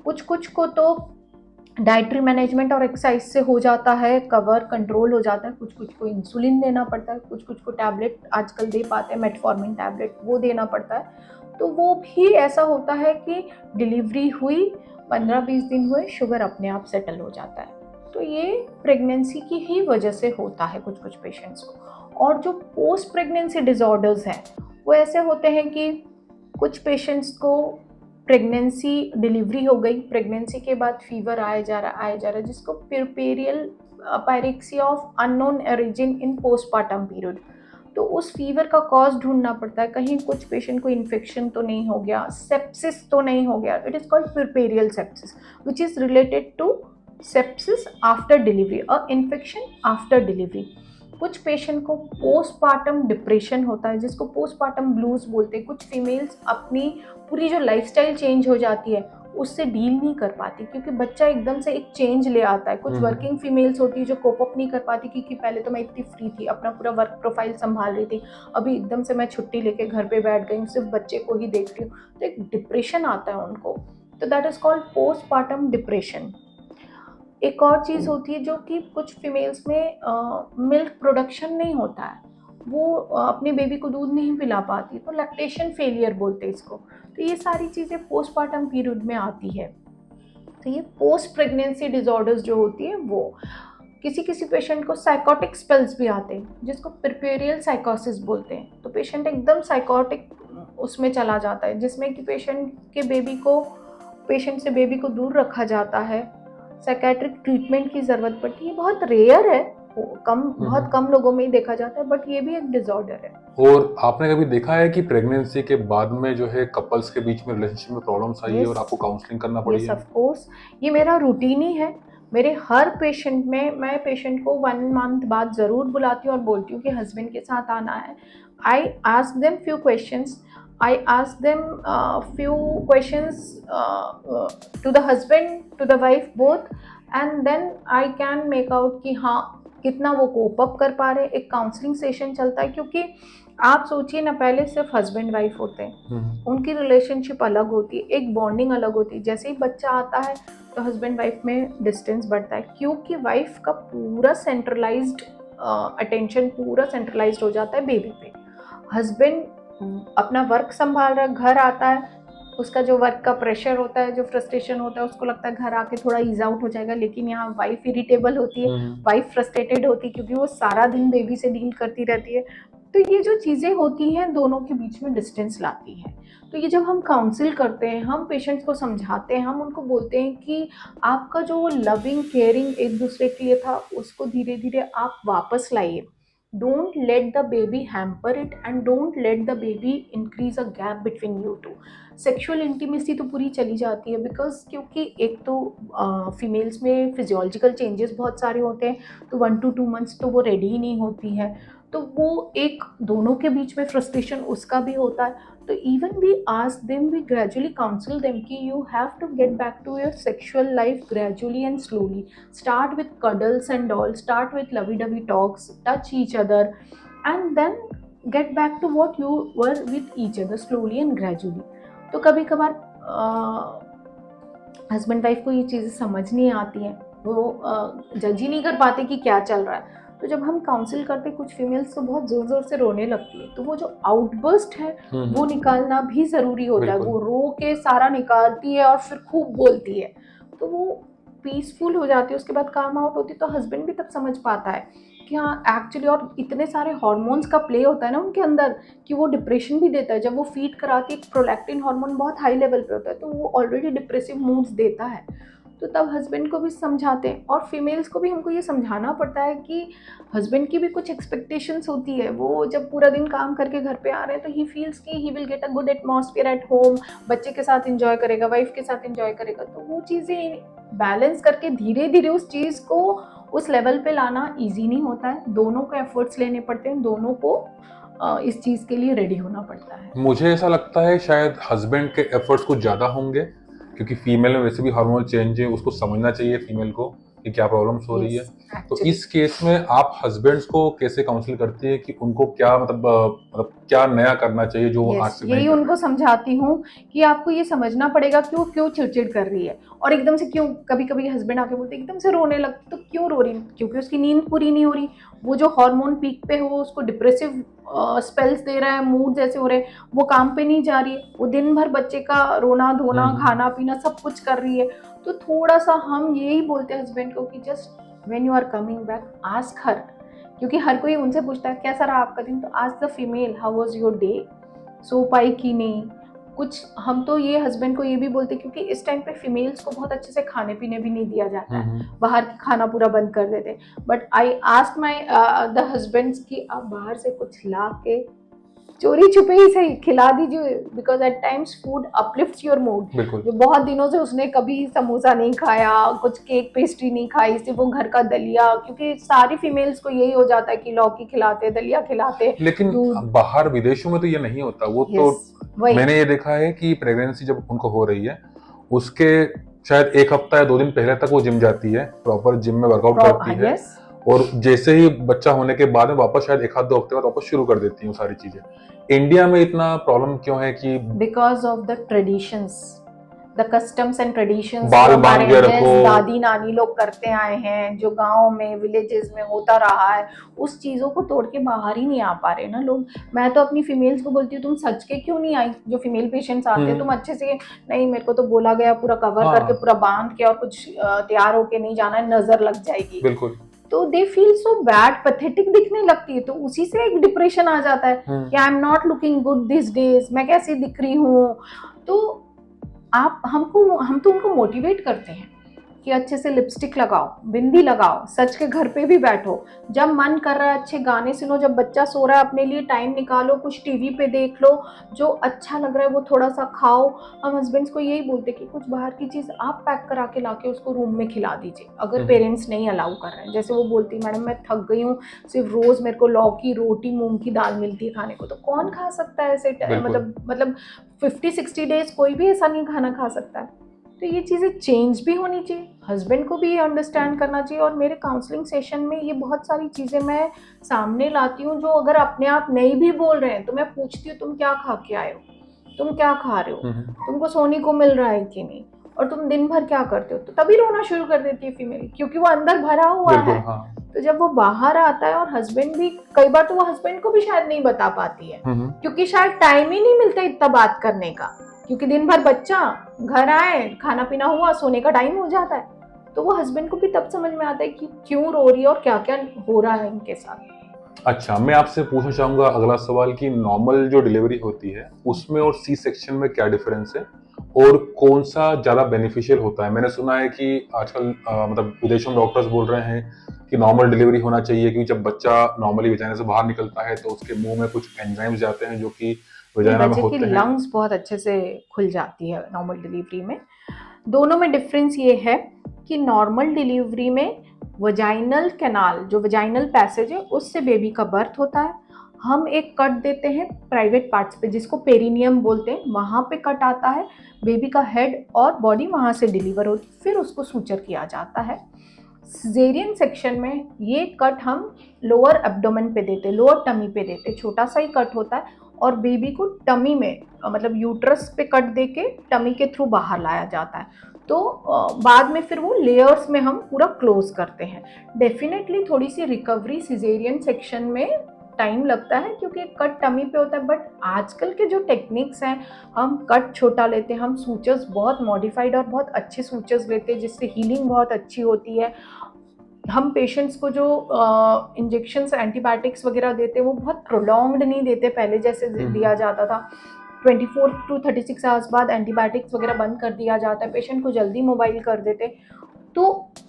कुछ कुछ को तो डाइटरी मैनेजमेंट और एक्सरसाइज से हो जाता है, कवर कंट्रोल हो जाता है, कुछ कुछ को इंसुलिन देना पड़ता है, कुछ कुछ को टैबलेट आजकल दे पाते हैं, मेटफॉर्मिन टैबलेट, वो देना पड़ता है। तो वो भी ऐसा होता है कि डिलीवरी हुई, 15-20 दिन हुए, शुगर अपने आप सेटल हो जाता है। तो ये प्रेगनेंसी की ही वजह से होता है कुछ कुछ पेशेंट्स को। और जो पोस्ट प्रेगनेंसी डिसऑर्डर्स हैं, वो ऐसे होते हैं कि कुछ पेशेंट्स को प्रेगनेंसी, डिलीवरी हो गई, प्रेगनेंसी के बाद फीवर आया जा रहा, जिसको puerperal pyrexia of unknown origin in postpartum period. तो उस फीवर का कॉज ढूंढना पड़ता है, कहीं कुछ पेशेंट को इन्फेक्शन तो नहीं हो गया, सेप्सिस तो नहीं हो गया। It is called puerperal sepsis, which is related to sepsis after delivery, a infection after delivery. कुछ पेशेंट को पोस्टपार्टम डिप्रेशन होता है, जिसको पोस्टपार्टम ब्लूज बोलते हैं। कुछ फीमेल्स अपनी पूरी जो लाइफस्टाइल चेंज हो जाती है उससे डील नहीं कर पाती, क्योंकि बच्चा एकदम से एक चेंज ले आता है। कुछ वर्किंग फीमेल्स होती है जो कोप अप नहीं कर पाती, क्योंकि पहले तो मैं इतनी फ्री थी, अपना पूरा वर्क प्रोफाइल संभाल रही थी, अभी एकदम से मैं छुट्टी लेके घर पे बैठ गई, सिर्फ बच्चे को ही देख रही हूँ, तो एक डिप्रेशन आता है उनको। तो that is called postpartum depression. एक और चीज़ होती है जो कि कुछ फीमेल्स में मिल्क प्रोडक्शन नहीं होता है, वो अपने बेबी को दूध नहीं पिला पाती, तो लैक्टेशन फेलियर बोलते हैं इसको। तो ये सारी चीज़ें पोस्टपार्टम पीरियड में आती है। तो ये पोस्ट प्रेगनेंसी डिसऑर्डर्स जो होती है वो। किसी किसी पेशेंट को साइकोटिक स्पेल्स भी आते हैं, जिसको परपेरियल साइकोसिस बोलते हैं। तो पेशेंट एकदम साइकोटिक उसमें चला जाता है, जिसमें कि पेशेंट से बेबी को दूर रखा जाता है, साइकेट्रिक ट्रीटमेंट की ज़रूरत पड़ती है। बहुत रेयर है, बहुत कम लोगों में ही देखा जाता है, बट ये भी एक डिसऑर्डर है। और आपने कभी देखा है कि प्रेगनेंसी के बाद में जो है कपल्स के बीच में रिलेशनशिप में प्रॉब्लम्स आई है और आपको काउंसलिंग करना पड़ी यस है? ऑफ कोर्स, ये मेरा रूटीन ही है। मेरे हर पेशेंट में मैं पेशेंट को 1 मंथ बाद ज़रूर बुलाती हूँ और बोलती हूँ कि हस्बैंड के साथ आना है। I ask them few questions, I ask them few questions to the husband, to the wife both, and then I can make out कि हाँ कितना वो कोप अप कर पा रहे। एक काउंसलिंग सेशन चलता है, क्योंकि आप सोचिए ना, पहले सिर्फ हस्बैंड वाइफ होते हैं, उनकी रिलेशनशिप अलग होती है, एक बॉन्डिंग अलग होती है। जैसे ही बच्चा आता है तो हस्बैंड वाइफ में डिस्टेंस बढ़ता है, क्योंकि वाइफ का पूरा सेंट्रलाइज्ड अटेंशन पूरा सेंट्रलाइज्ड हो जाता है बेबी पे। हस्बैंड अपना वर्क संभाल रहा है, घर आता है, उसका जो वर्क का प्रेशर होता है, जो फ्रस्ट्रेशन होता है, उसको लगता है घर आके थोड़ा ईज आउट हो जाएगा, लेकिन यहाँ वाइफ इरिटेबल होती है, वाइफ फ्रस्ट्रेटेड होती है, क्योंकि वो सारा दिन बेबी से डील करती रहती है। तो ये जो चीज़ें होती हैं दोनों के बीच में डिस्टेंस लाती हैं। तो ये जब हम काउंसिल करते हैं, हम पेशेंट्स को समझाते हैं, हम उनको बोलते हैं कि आपका जो लविंग केयरिंग एक दूसरे के लिए था, उसको धीरे धीरे आप वापस लाइए। Don't let the baby hamper it, and don't let the baby increase a gap between you two. Sexual intimacy तो पूरी चली जाती है, बिकॉज क्योंकि एक तो फीमेल्स में फिजियोलॉजिकल चेंजेस बहुत सारे होते हैं, तो 1 to 2 months तो वो रेडी ही नहीं होती है, तो वो एक दोनों के बीच में फ्रस्ट्रेशन उसका भी होता है। तो even we ask them, we gradually counsel them कि you have to get back to your sexual life gradually and slowly. Start with cuddles and all, start with lovey dovey talks, touch each other, and then get back to what you were with each other slowly and gradually. तो कभी कभार husband wife को ये चीज़ें समझ नहीं आती हैं, वो जज ही नहीं कर पाते कि क्या चल रहा है। तो जब हम काउंसिल करते, कुछ फीमेल्स तो बहुत ज़ोर ज़ोर से रोने लगती है, तो वो जो आउटबर्स्ट है वो निकालना भी ज़रूरी होता है। वो रो के सारा निकालती है और फिर खूब बोलती है, तो वो पीसफुल हो जाती है, उसके बाद काम आउट होती है। तो हस्बैंड भी तब समझ पाता है कि हाँ एक्चुअली, और इतने सारे हॉर्मोन्स का प्ले होता है ना उनके अंदर, कि वो डिप्रेशन भी देता है। जब वो फीड कराती है, प्रोलैक्टिन हार्मोन बहुत हाई लेवल पे होता है, तो वो ऑलरेडी डिप्रेसिव मूड्स देता है। तो तब हस्बैंड को भी समझाते हैं, और फीमेल्स को भी हमको ये समझाना पड़ता है कि हस्बैंड की भी कुछ एक्सपेक्टेशंस होती है। वो जब पूरा दिन काम करके घर पे आ रहे हैं, तो ही फील्स कि he will get a good atmosphere at home, बच्चे के साथ एंजॉय करेगा, वाइफ के साथ एंजॉय करेगा। तो वो चीज़ें बैलेंस करके धीरे धीरे उस चीज़ को उस लेवल पे लाना ईजी नहीं होता है, दोनों को एफर्ट्स लेने पड़ते हैं, दोनों को इस चीज़ के लिए रेडी होना पड़ता है। मुझे ऐसा लगता है शायद हस्बैंड के एफर्ट्स कुछ ज़्यादा होंगे, क्योंकि फीमेल में वैसे भी हार्मोनल चेंज है, उसको समझना चाहिए फीमेल को कि क्या प्रॉब्लम्स हो रही है। तो इस केस में आप हस्बैंड्स को कैसे काउंसिल करती है कि उनको क्या मतलब क्या नया करना चाहिए जो वो आज से नहीं यही कर उनको समझाती हूँ कि आपको ये समझना पड़ेगा कि वो क्यों चिड़चिड़ कर रही है, और एकदम से क्यों, कभी कभी हस्बैंड आके बोलते एकदम से रोने लगती, तो क्यों रो रही? क्योंकि उसकी नींद पूरी नहीं हो रही, वो जो हार्मोन पीक पे हो उसको डिप्रेसिव स्पेल्स दे रहा है, मूड जैसे हो रहे हैं, वो काम पे नहीं जा रही है, वो दिन भर बच्चे का रोना धोना खाना पीना सब कुछ कर रही है। तो थोड़ा सा हम यही बोलते हैं हस्बैंड को कि just when you are coming back ask her, क्योंकि हर कोई उनसे पूछता है कैसा रहा आपका दिन, तो ask the female how was your day, so पाई कि नहीं कुछ। हम तो ये हस्बैंड को ये भी बोलते, क्योंकि इस टाइम पे फीमेल्स को बहुत अच्छे से खाने पीने भी नहीं दिया जाता है, बाहर का खाना पूरा बंद कर देते। But I ask my the husbands कि आप बाहर से कुछ ला के चोरी छुपे ही सही खिला दीजिए, because at times food uplifts your mood. जो बहुत दिनों से उसने कभी समोसा नहीं खाया, कुछ केक पेस्ट्री नहीं खाई, सिर्फ वो घर का दलिया, क्योंकि सारी फीमेल्स को यही हो जाता है कि लौकी खिलाते, दलिया खिलाते। लेकिन बाहर विदेशों में तो ये नहीं होता। वो तो मैंने ये देखा है कि प्रेगनेंसी जब उनको हो रही है, उसके शायद 1 हफ्ता या 2 दिन पहले तक वो जिम जाती है, प्रॉपर जिम में वर्कआउट करती है, और जैसे ही बच्चा होने के बाद में वापस शायद 1 आध 2 हफ्ते बाद वापस शुरू कर देती हूँ सारी चीजें। इंडिया में इतना प्रॉब्लम क्यों है कि because of the traditions, the customs and traditions, हमारे दादी नानी लोग करते आए हैं, जो गांव में विलेजेस में होता रहा है, उस चीजों को तोड़ के बाहर ही नहीं आ पा रहे ना लोग। मैं तो अपनी फीमेल्स को बोलती हूँ तुम सच के क्यों नहीं आई, जो फीमेल पेशेंट्स आते हैं, तुम अच्छे से नहीं, मेरे को तो बोला गया पूरा कवर करके पूरा बांध के और कुछ तैयार होके नहीं जाना है, नजर लग जाएगी। बिल्कुल। तो they feel so bad, pathetic दिखने लगती है, तो उसी से एक डिप्रेशन आ जाता है कि I am not looking good this days, मैं कैसी दिख रही हूँ। तो हम तो उनको मोटिवेट करते हैं कि अच्छे से लिपस्टिक लगाओ, बिंदी लगाओ, सच के घर पे भी बैठो, जब मन कर रहा है अच्छे गाने सुनो, जब बच्चा सो रहा है अपने लिए टाइम निकालो, कुछ टीवी पे देख लो, जो अच्छा लग रहा है वो थोड़ा सा खाओ। हम हस्बैंड्स को यही बोलते कि कुछ बाहर की चीज़ आप पैक करा के लाके उसको रूम में खिला दीजिए, अगर पेरेंट्स नहीं अलाउ कर रहे हैं। जैसे वो बोलती मैडम मैं थक गई हूँ, सिर्फ रोज़ मेरे को लौकी रोटी मूंग की दाल मिलती है खाने को, तो कौन खा सकता है ऐसे मतलब 50-60 डेज कोई भी ऐसा नहीं खाना खा सकता है। तो ये चीज़ें चेंज भी होनी चाहिए, हस्बैंड को भी ये अंडरस्टैंड करना चाहिए। और मेरे काउंसलिंग सेशन में ये बहुत सारी चीज़ें मैं सामने लाती हूँ, जो अगर अपने आप नहीं भी बोल रहे हैं तो मैं पूछती हूँ तुम क्या खा के आए हो, तुम क्या खा रहे हो, तुमको सोने को मिल रहा है कि नहीं, और तुम दिन भर क्या करते हो। तो तभी रोना शुरू कर देती है फीमेल, क्योंकि वो अंदर भरा हुआ है। हाँ। तो जब वो बाहर आता है, और हस्बैंड भी कई बार तो वो हस्बैंड को भी शायद नहीं बता पाती है, क्योंकि शायद टाइम ही नहीं मिलता इतना बात करने का, क्योंकि दिन भर बच्चा, घर आए, खाना पीना हुआ, सोने का टाइम हो जाता है। तो वो हस्बैंड को भी तब समझ में आता है कि क्यों रो रही है और क्या क्या हो रहा है इनके साथ। अच्छा, मैं आपसे पूछना चाहूंगा अगला सवाल कि नॉर्मल जो डिलीवरी होती है उसमें और सी सेक्शन में क्या डिफरेंस है और कौन सा ज्यादा बेनिफिशियल होता है। मैंने सुना है कि आजकल मतलब विदेशों में डॉक्टर्स बोल रहे हैं कि नॉर्मल डिलीवरी होना चाहिए, क्योंकि जब बच्चा नॉर्मली वजाइना से बाहर निकलता है तो उसके मुंह में कुछ एंजाइम्स जाते हैं जो कि वजाइना में बच्चे की होते हैं। लंग्स बहुत अच्छे से खुल जाती है नॉर्मल डिलीवरी में। दोनों में डिफरेंस ये है कि नॉर्मल डिलीवरी में वजाइनल कैनाल, जो वजाइनल पैसेज है, उससे बेबी का बर्थ होता है। हम एक कट देते हैं प्राइवेट पार्ट्स पे, जिसको पेरिनियम बोलते हैं, वहाँ पे कट आता है, बेबी का हेड और बॉडी वहाँ से डिलीवर होती, फिर उसको सूचर किया जाता है। सिजेरियन सेक्शन में ये कट हम लोअर एब्डोमेन पे देते, लोअर टमी पे देते, छोटा सा ही कट होता है, और बेबी को टमी में मतलब यूट्रस पे कट दे के टमी के थ्रू बाहर लाया जाता है। तो बाद में फिर वो लेयर्स में हम पूरा क्लोज करते हैं। डेफिनेटली थोड़ी सी रिकवरी सिजेरियन सेक्शन में टाइम लगता है, क्योंकि कट टमी पे होता है, बट आजकल के जो टेक्निक्स हैं, हम कट छोटा लेते हैं, हम सूचर्स बहुत मॉडिफाइड और बहुत अच्छे सूचर्स लेते हैं, जिससे हीलिंग बहुत अच्छी होती है। हम पेशेंट्स को जो इंजेक्शंस एंटीबायोटिक्स वगैरह देते हैं वो बहुत प्रोलॉन्ग्ड नहीं देते, पहले जैसे दिया जाता था 24 to 36 आवर्स बाद एंटीबायोटिक्स वगैरह बंद कर दिया जाता है, पेशेंट को जल्दी मोबाइल कर देते। तो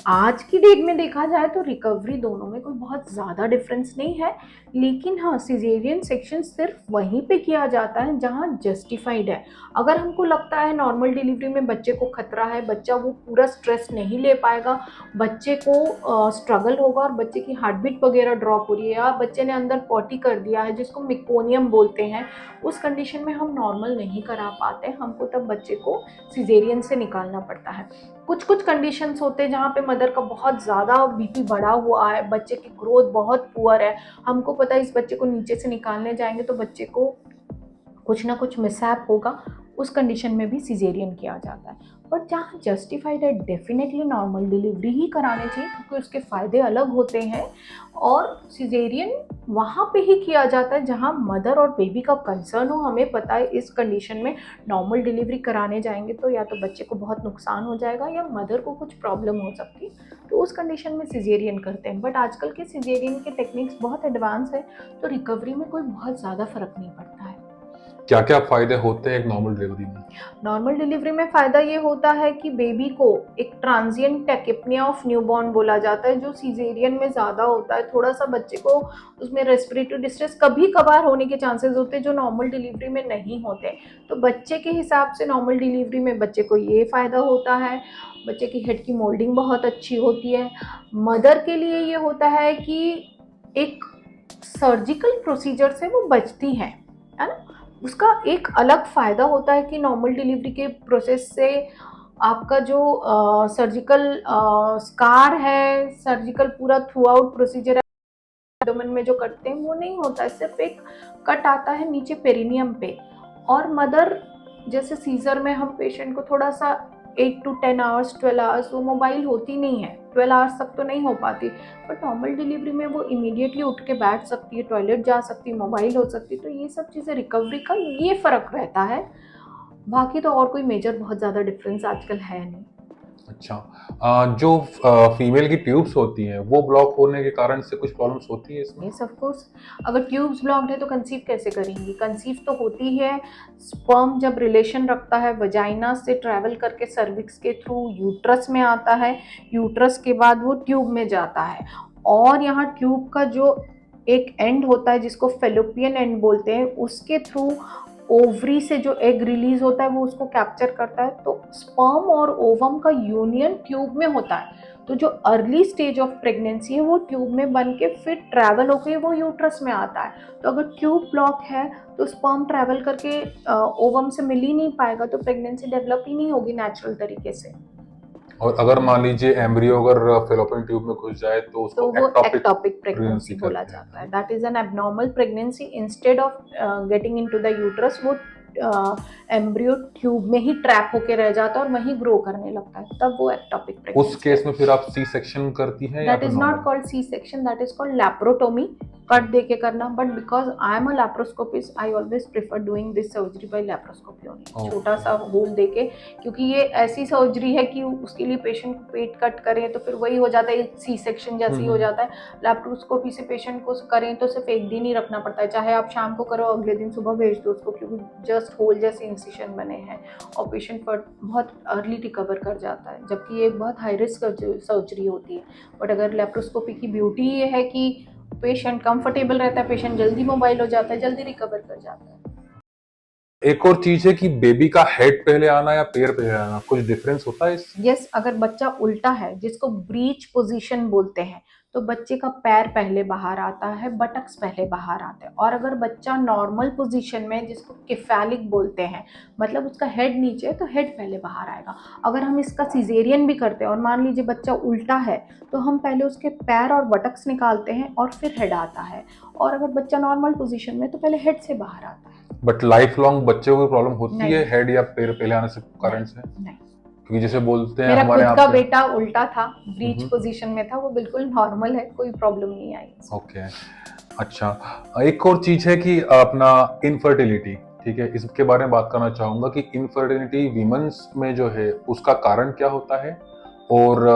आज की डेट में देखा जाए तो रिकवरी दोनों में कोई बहुत ज़्यादा डिफरेंस नहीं है, लेकिन हाँ सिजेरियन सेक्शन सिर्फ वहीं पे किया जाता है जहाँ जस्टिफाइड है। अगर हमको लगता है नॉर्मल डिलीवरी में बच्चे को खतरा है, बच्चा वो पूरा स्ट्रेस नहीं ले पाएगा, बच्चे को स्ट्रगल होगा और बच्चे की हार्ट बीट वगैरह ड्रॉप हो रही है, या बच्चे ने अंदर पॉटी कर दिया है जिसको मिकोनियम बोलते हैं, उस कंडीशन में हम नॉर्मल नहीं करा पाते, हमको तब बच्चे को सिजेरियन से निकालना पड़ता है। कुछ कुछ कंडीशंस होते हैं जहाँ पे मदर का बहुत ज़्यादा बीपी बढ़ा हुआ है, बच्चे की ग्रोथ बहुत पुअर है, हमको पता है इस बच्चे को नीचे से निकालने जाएंगे तो बच्चे को कुछ ना कुछ मिसहैप होगा, उस कंडीशन में भी सिजेरियन किया जाता है। बट जहाँ जस्टिफाइड है डेफिनेटली नॉर्मल डिलीवरी ही कराने चाहिए, क्योंकि उसके फ़ायदे अलग होते हैं। और सिजेरियन वहाँ पे ही किया जाता है जहाँ मदर और बेबी का कंसर्न हो। हमें पता है इस कंडीशन में नॉर्मल डिलीवरी कराने जाएंगे तो या तो बच्चे को बहुत नुकसान हो जाएगा या मदर को कुछ प्रॉब्लम हो सकती है, तो उस कंडीशन में सिजेरियन करते हैं। बट आजकल के सिजेरियन के टेक्निक्स बहुत एडवांस है, तो रिकवरी में कोई बहुत ज़्यादा फ़र्क नहीं पड़ता है। क्या क्या फायदे होते हैं एक नॉर्मल डिलीवरी में? नॉर्मल डिलीवरी में फ़ायदा ये होता है कि बेबी को एक ट्रांजिएंट टेकिपनिया ऑफ न्यूबॉर्न बोला जाता है, जो सिजेरियन में ज़्यादा होता है। थोड़ा सा बच्चे को उसमें रेस्पिरेटरी डिस्ट्रेस कभी कभार होने के चांसेस होते हैं, जो नॉर्मल डिलीवरी में नहीं होते। तो बच्चे के हिसाब से नॉर्मल डिलीवरी में बच्चे को ये फ़ायदा होता है, बच्चे की हेड की मोल्डिंग बहुत अच्छी होती है। मदर के लिए ये होता है कि एक सर्जिकल प्रोसीजर से वो बचती है ना, उसका एक अलग फ़ायदा होता है कि नॉर्मल डिलीवरी के प्रोसेस से आपका जो सर्जिकल स्कार है, सर्जिकल पूरा थ्रू आउट प्रोसीजर एब्डोमेन में जो करते हैं वो नहीं होता है, सिर्फ एक कट आता है नीचे पेरिनियम पे। और मदर जैसे सीजर में हम पेशेंट को थोड़ा सा 8 to 10 आवर्स 12 आवर्स वो मोबाइल होती नहीं है, 12 आवर्स तक तो नहीं हो पाती, बट नॉर्मल डिलीवरी में वो इमीडिएटली उठ के बैठ सकती है, टॉयलेट जा सकती है, मोबाइल हो सकती है। तो ये सब चीज़ें रिकवरी का ये फ़र्क रहता है, बाकी तो और कोई मेजर बहुत ज़्यादा डिफरेंस आजकल है नहीं। अच्छा, जो फीमेल की ट्यूब्स होती हैं वो ब्लॉक होने के कारण से कुछ प्रॉब्लम्स होती है इसमें? यस ऑफ कोर्स, अगर ट्यूब्स ब्लॉक्ड है तो कंसीव कैसे करेंगी? कंसीव तो होती है, स्पर्म जब रिलेशन रखता है वजाइना से ट्रैवल करके सर्विक्स के थ्रू यूट्रस में आता है, यूट्रस के बाद वो ट्यूब में जाता है, और यहाँ ट्यूब का जो एक एंड होता है जिसको फेलोपियन एंड बोलते हैं, उसके थ्रू ओवरी से जो एग रिलीज होता है वो उसको कैप्चर करता है। तो स्पर्म और ओवम का यूनियन ट्यूब में होता है, तो जो अर्ली स्टेज ऑफ प्रेगनेंसी है वो ट्यूब में बन के फिर ट्रैवल होकर वो यूट्रस में आता है। तो अगर ट्यूब ब्लॉक है तो स्पर्म ट्रैवल करके ओवम से मिल ही नहीं पाएगा, तो प्रेगनेंसी डेवलप ही नहीं होगी नेचुरल तरीके से। और अगर मान लीजिए एम्ब्रियो अगर फेलोपियन ट्यूब में घुस जाए तो तो उसको वो एक्टोपिक एक्टोपिक प्रेगनेंसी प्रेगनेंसी बोला कहते जाता है। हैं। That is an abnormal pregnancy, instead of getting into the uterus वो एम्ब्रियो ट्यूब में ही ट्रैप होके रह जाता है और वहीं ग्रो करने लगता है, तब वो एक्टोपिक उस प्रेगनेंसी केस है। में फिर आप सी सेक्शन करती हैं या दैट फिर is not normal? Called C section, that is called laparotomy, cut दे के करना। But because I am a laparoscopist, I always prefer doing this surgery by laparoscopy only, छोटा सा होल दे के, क्योंकि ये ऐसी सर्जरी है कि उसके लिए पेशेंट को पेट कट करें तो फिर वही हो जाता है, सी सेक्शन जैसे ही हो जाता है। लैप्रोस्कोपी से पेशेंट को करें तो सिर्फ एक दिन ही रखना पड़ता है, चाहे आप शाम को करो अगले दिन सुबह भेज दो उसको, क्योंकि जस्ट होल जैसे इंसिशन बने हैं और पेशेंट बहुत अर्ली रिकवर कर जाता है, जबकि ये बहुत हाई रिस्क सर्जरी होती है। बट अगर लेप्रोस्कोपी की ब्यूटी ये है कि पेशेंट कंफर्टेबल रहता है, पेशेंट जल्दी मोबाइल हो जाता है, जल्दी रिकवर कर जाता है। एक और चीज है कि बेबी का हेड पहले आना या पैर पहले आना, कुछ डिफरेंस होता है इससे? यस, अगर बच्चा उल्टा है जिसको ब्रीच पोजीशन बोलते हैं, तो बच्चे का पैर पहले बाहर आता है, बटक्स पहले बाहर आते हैं। और अगर बच्चा नॉर्मल पोजीशन में, जिसको किफैलिक बोलते हैं, मतलब उसका हेड नीचे है, तो हेड पहले बाहर आएगा। अगर हम इसका सिजेरियन भी करते हैं और मान लीजिए बच्चा उल्टा है, तो हम पहले उसके पैर और बटक्स निकालते हैं और फिर हेड आता है। और अगर बच्चा नॉर्मल पोजीशन में तो पहले हेड से बाहर आता है। बट लाइफ लॉन्ग बच्चे को प्रॉब्लम होती नहीं, है हेड या पैर पहले आने से कारण से? नहीं, क्योंकि जैसे बोलते हैं मेरा हमारे खुद यहाँ का पे। बेटा उल्टा था, ब्रीच पोजीशन में था, वो बिल्कुल नॉर्मल है, कोई प्रॉब्लम नहीं आई उसको। ओके, अच्छा, एक और चीज है कि अपना इनफर्टिलिटी, ठीक है, इसके बारे में बात करना चाहूंगा कि इनफर्टिलिटी वीमेंस में जो है उसका कारण क्या होता है और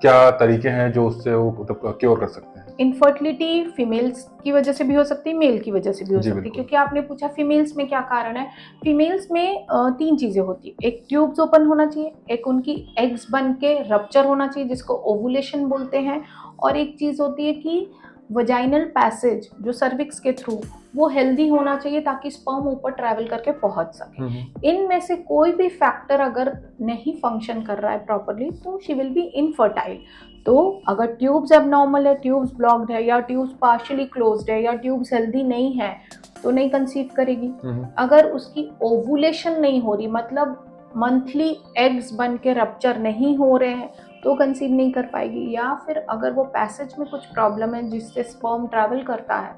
क्या तरीके हैं जो उससे वो मतलब क्योर कर सकते हैं? इनफर्टिलिटी फीमेल्स की वजह से भी हो सकती है, मेल की वजह से भी हो जी सकती है, बिल्कुल। क्योंकि आपने पूछा फीमेल्स में क्या कारण है। फीमेल्स में तीन चीजें होती है, एक ट्यूब्स ओपन होना चाहिए, एक उनकी एग्स बन के रप्चर होना चाहिए जिसको ओवुलेशन बोलते हैं, और एक चीज होती है कि वजाइनल पैसेज जो सर्विक्स के थ्रू वो हेल्दी होना चाहिए ताकि स्पर्म ऊपर ट्रैवल करके पहुंच सके। इनमें से कोई भी फैक्टर अगर नहीं फंक्शन कर रहा है प्रॉपरली तो शी विल बी इनफर्टाइल। तो अगर ट्यूब्स एबनॉर्मल है, ट्यूब्स ब्लॉक्ड है, या ट्यूब्स पार्शियली क्लोज्ड है, या ट्यूब्स हेल्दी नहीं है, तो नहीं कंसीव करेगी। अगर उसकी ओवुलेशन नहीं हो रही, मतलब मंथली एग्स बन के रप्चर नहीं हो रहे हैं, तो कंसीव नहीं कर पाएगी। या फिर अगर वो पैसेज में कुछ प्रॉब्लम है जिससे स्पर्म ट्रैवल करता है,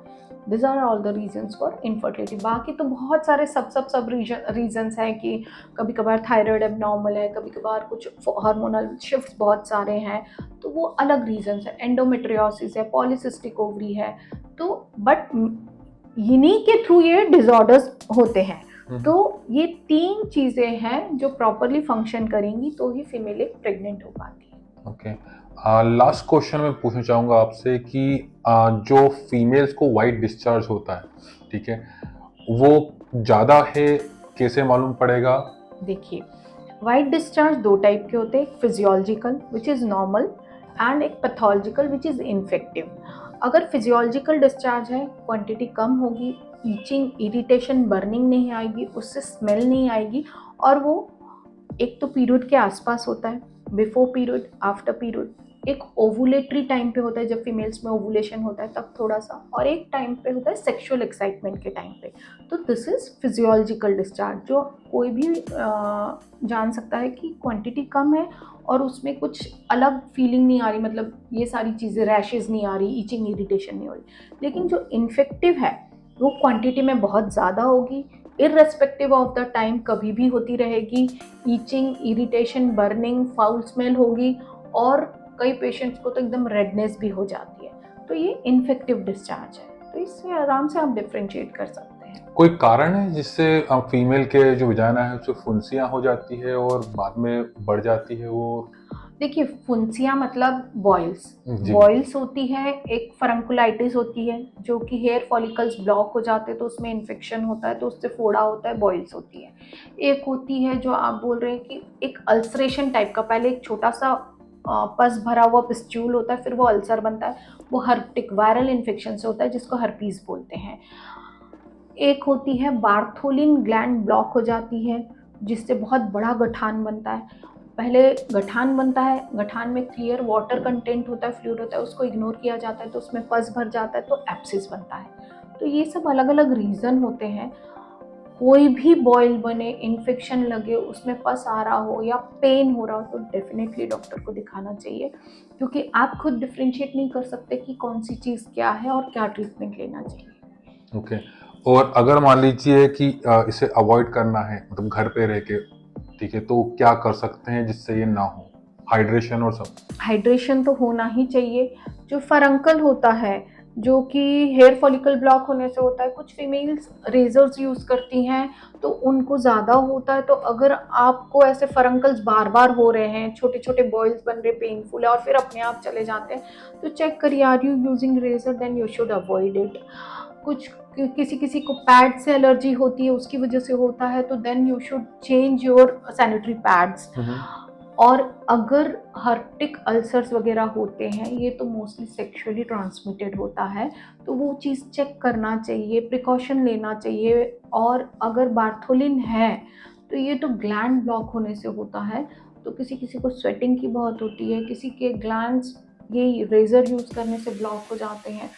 this are all the reasons for infertility. बाकी तो बहुत सारे सब रीजंस हैं कि कभी कभार थायराइड एबनॉर्मल है, कभी कभार कुछ हार्मोनल शिफ्ट्स बहुत सारे हैं, तो वो अलग रीजंस है। एंडोमेट्रियोसिस है, पॉलीसिस्टिक ओवरी है, तो बट इन्हीं के थ्रू ये डिसऑर्डर्स होते हैं। तो ये तीन चीजें हैं जो प्रॉपरली फंक्शन करेंगी तो ही फीमेल एक प्रेग्नेंट हो पाती है। ओके, लास्ट क्वेश्चन मैं पूछना चाहूंगा आपसे कि जो फीमेल्स को वाइट डिस्चार्ज होता है, ठीक है, वो ज्यादा है, कैसे मालूम पड़ेगा? देखिए, वाइट डिस्चार्ज दो टाइप के होते हैं, एक physiological which is normal and एक पैथोलॉजिकल विच इज़ इन्फेक्टिव। अगर फिजियोलॉजिकल डिस्चार्ज है, क्वांटिटी कम होगी, ईचिंग, इरिटेशन, बर्निंग नहीं आएगी, उससे स्मेल नहीं आएगी, और वो एक तो पीरियड के आसपास होता है, बिफोर पीरियड, आफ्टर पीरियड, एक ओवुलेटरी टाइम पे होता है जब फीमेल्स में ओवुलेशन होता है तब थोड़ा सा, और एक टाइम पे होता है सेक्सुअल एक्साइटमेंट के टाइम पे। तो दिस इज फिजियोलॉजिकल डिस्चार्ज, जो कोई भी जान सकता है कि क्वांटिटी कम है और उसमें कुछ अलग फीलिंग नहीं आ रही, मतलब ये सारी चीज़ें, रैशेज नहीं आ रही, ईचिंग, इरिटेशन नहीं हो रही। लेकिन जो इन्फेक्टिव है वो क्वांटिटी में बहुत ज़्यादा होगी, इररेस्पेक्टिव ऑफ द टाइम कभी भी होती रहेगी, itching, irritation, burning, foul smell होगी, और कई पेशेंट्स को तो एकदम रेडनेस भी हो जाती है। तो ये इन्फेक्टिव डिस्चार्ज है, तो इससे आराम से आप डिफ्रेंशिएट कर सकते हैं। कोई कारण है जिससे फीमेल के जो विजाइना है उससे फुंसियाँ हो जाती है और बाद में बढ़ जाती है वो? देखिए, फुंसियाँ मतलब बॉयल्स। जी। बॉयल्स होती है, एक फरंकुलाइटिस होती है, जो कि हेयर फॉलिकल्स ब्लॉक हो जाते हैं तो उसमें इन्फेक्शन होता है तो उससे फोड़ा होता है, बॉयल्स होती है। एक होती है जो आप बोल रहे हैं कि एक अल्सरेशन टाइप का, पहले एक छोटा-सा पस भरा हुआ पिस्ट्यूल होता है, फिर वो अल्सर बनता है, वो हर्पिक वायरल इन्फेक्शन से होता है जिसको हर्पीज़ बोलते हैं। एक होती है बार्थोलिन ग्लैंड ब्लॉक हो जाती है, जिससे बहुत बड़ा गठान बनता है। पहले गठान बनता है, गठान में क्लियर वाटर कंटेंट होता है, फ्लूइड होता है, उसको इग्नोर किया जाता है तो उसमें पस भर जाता है तो एब्सिस बनता है। तो ये सब अलग-अलग रीज़न होते हैं। कोई भी बॉयल बने, इन्फेक्शन लगे, उसमें पस आ रहा हो या पेन हो रहा हो तो डेफ़िनेटली डॉक्टर को दिखाना चाहिए, क्योंकि आप खुद डिफरेंशिएट नहीं कर सकते कि कौन-सी चीज़ क्या है और क्या ट्रीटमेंट लेना चाहिए। ओके। और अगर मान लीजिए कि इसे अवॉइड करना है मतलब घर पे रह के, ठीक है, तो क्या कर सकते हैं जिससे ये ना हो? हाइड्रेशन और सब? हाइड्रेशन तो होना ही चाहिए। जो फरंकल होता है, जो कि हेयर फॉलिकल ब्लॉक होने से होता है, कुछ फीमेल्स रेजर्स यूज़ करती हैं तो उनको ज़्यादा होता है। तो अगर आपको ऐसे फरंकल्स बार बार हो रहे हैं, छोटे छोटे बॉयल्स बन रहे, पेनफुल है और फिर अपने आप चले जाते हैं, तो चेक करिए, are you using razor, then you should avoid it. कुछ किसी किसी को पैड से एलर्जी होती है, उसकी वजह से होता है, तो then you should change your sanitary pads. और अगर हर्टिक अल्सर्स वगैरह होते हैं, ये तो मोस्टली सेक्सुअली ट्रांसमिटेड होता है, तो वो चीज़ चेक करना चाहिए, प्रिकॉशन लेना चाहिए। और अगर बार्थोलिन है तो ये तो ग्लैंड ब्लॉक होने से होता है, तो किसी किसी को स्वेटिंग की बहुत होती है, किसी के ग्लैंड्स ये रेज़र यूज़ करने से ब्लॉक हो जाते हैं।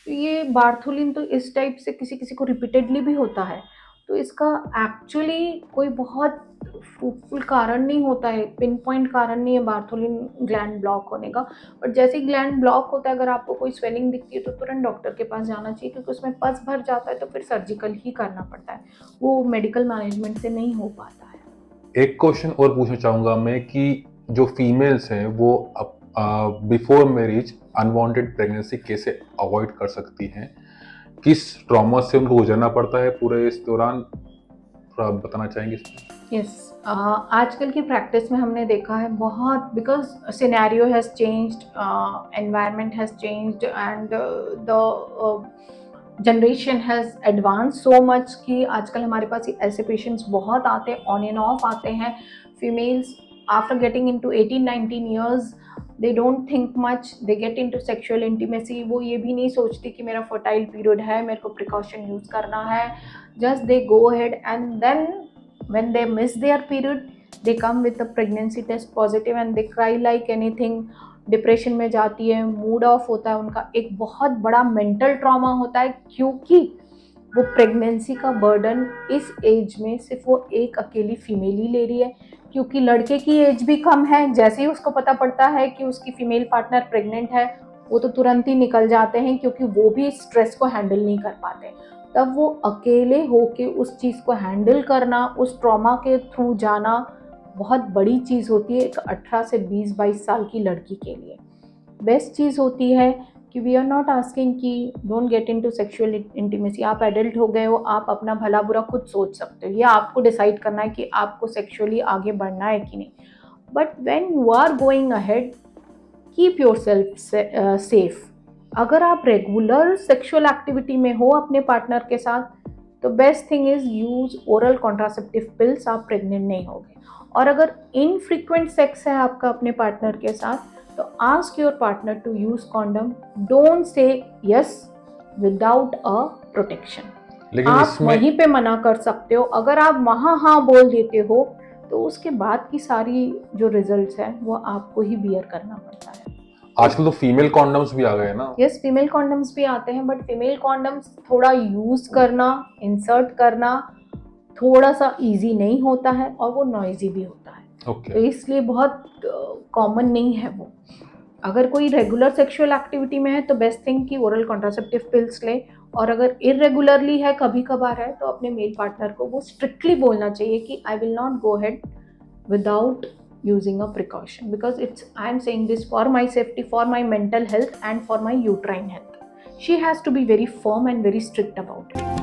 तो ये बार्थोलिन तो इस टाइप से किसी किसी को रिपीटेडली भी होता है, तो इसका एक्चुअली कोई बहुत फ्रूटफुल कारण नहीं होता है, पिन पॉइंट कारण नहीं है बार्थोलिन ग्लैंड ब्लॉक होने का। बट जैसे ही ग्लैंड ब्लॉक होता है, अगर आपको कोई स्वेलिंग दिखती है तो तुरंत डॉक्टर के पास जाना चाहिए, क्योंकि उसमें पस भर जाता है तो फिर सर्जिकल ही करना पड़ता है, वो मेडिकल मैनेजमेंट से नहीं हो पाता है। एक क्वेश्चन और पूछना चाहूँगा मैं कि जो फीमेल्स हैं वो बिफोर मैरिज अनवांटेड प्रेगनेंसी कैसे अवॉइड कर सकती हैं? किस ट्रॉमा से उनको गुजरना पड़ता है पूरे इस दौरान? थोड़ा बताना चाहेंगे इसमें? यस, आजकल की प्रैक्टिस में हमने देखा है बहुत, because scenario has changed, environment has changed and the generation has advance so much कि आजकल हमारे पास ऐसे पेशेंट्स बहुत आते हैं, ऑन एंड ऑफ आते हैं। Females after getting into 18-19 years, they don't think much, they get into sexual intimacy. वो ये भी नहीं सोचती कि मेरा फर्टाइल पीरियड है, मेरे को प्रिकॉशन यूज़ करना है। Just they go ahead and then when they miss their period, they come with a pregnancy test positive and they cry like anything, depression में जाती है, मूड ऑफ होता है उनका, एक बहुत बड़ा मेंटल ट्रॉमा होता है, क्योंकि वो प्रेगनेंसी का बर्डन इस एज में सिर्फ वो एक अकेली फीमेल ही ले रही है, क्योंकि लड़के की एज भी कम है। जैसे ही उसको पता पड़ता है कि उसकी फीमेल पार्टनर प्रेग्नेंट है, वो तो तुरंत ही निकल जाते हैं, क्योंकि वो भी स्ट्रेस को हैंडल नहीं कर पाते। तब वो अकेले होके उस चीज़ को हैंडल करना, उस ट्रॉमा के थ्रू जाना बहुत बड़ी चीज़ होती है एक 18 से 20-22 साल की लड़की के लिए। बेस्ट चीज़ होती है कि वी आर नॉट आस्किंग कि don't get into sexual intimacy. आप एडल्ट हो गए हो, आप अपना भला बुरा खुद सोच सकते हो, या आपको डिसाइड करना है कि आपको सेक्सुअली आगे बढ़ना है कि नहीं। But when you are going ahead, keep yourself safe. अगर आप रेगुलर सेक्सुअल एक्टिविटी में हो अपने पार्टनर के साथ, तो best thing is use oral contraceptive pills, आप प्रेग्नेंट नहीं होगे। और अगर इनफ्रीक्वेंट सेक्स है आपका अपने पार्टनर के साथ, तो ask your partner to use condom. Don't say yes without a protection. लेकिन आप इसमें वहीं पे मना कर सकते हो। अगर आप वहाँ हाँ बोल देते हो, तो उसके बाद की सारी जो रिजल्ट्स हैं वो आपको ही बियर करना पड़ता है। आजकल तो फीमेल कॉन्डम्स भी आ गए हैं ना? यस, फीमेल कॉन्डम्स भी आते हैं, बट फीमेल कॉन्डम्स थोड़ा यूज़ करना, इंसर्ट करना थोड़ा सा इजी नहीं होता है, और वो नॉइजी भी होता है। ओके। तो इसलिए बहुत कॉमन नहीं है वो। अगर कोई रेगुलर सेक्सुअल एक्टिविटी में है तो बेस्ट थिंग कि ओरल कॉन्ट्रासेप्टिव पिल्स ले। और अगर इरेगुलरली है, कभी कभार है, तो अपने मेल पार्टनर को वो स्ट्रिक्टली बोलना चाहिए कि I will not go head without using a precaution, because I am saying this for my safety, for my mental health and for my uterine health. She has to be very firm and very strict about it.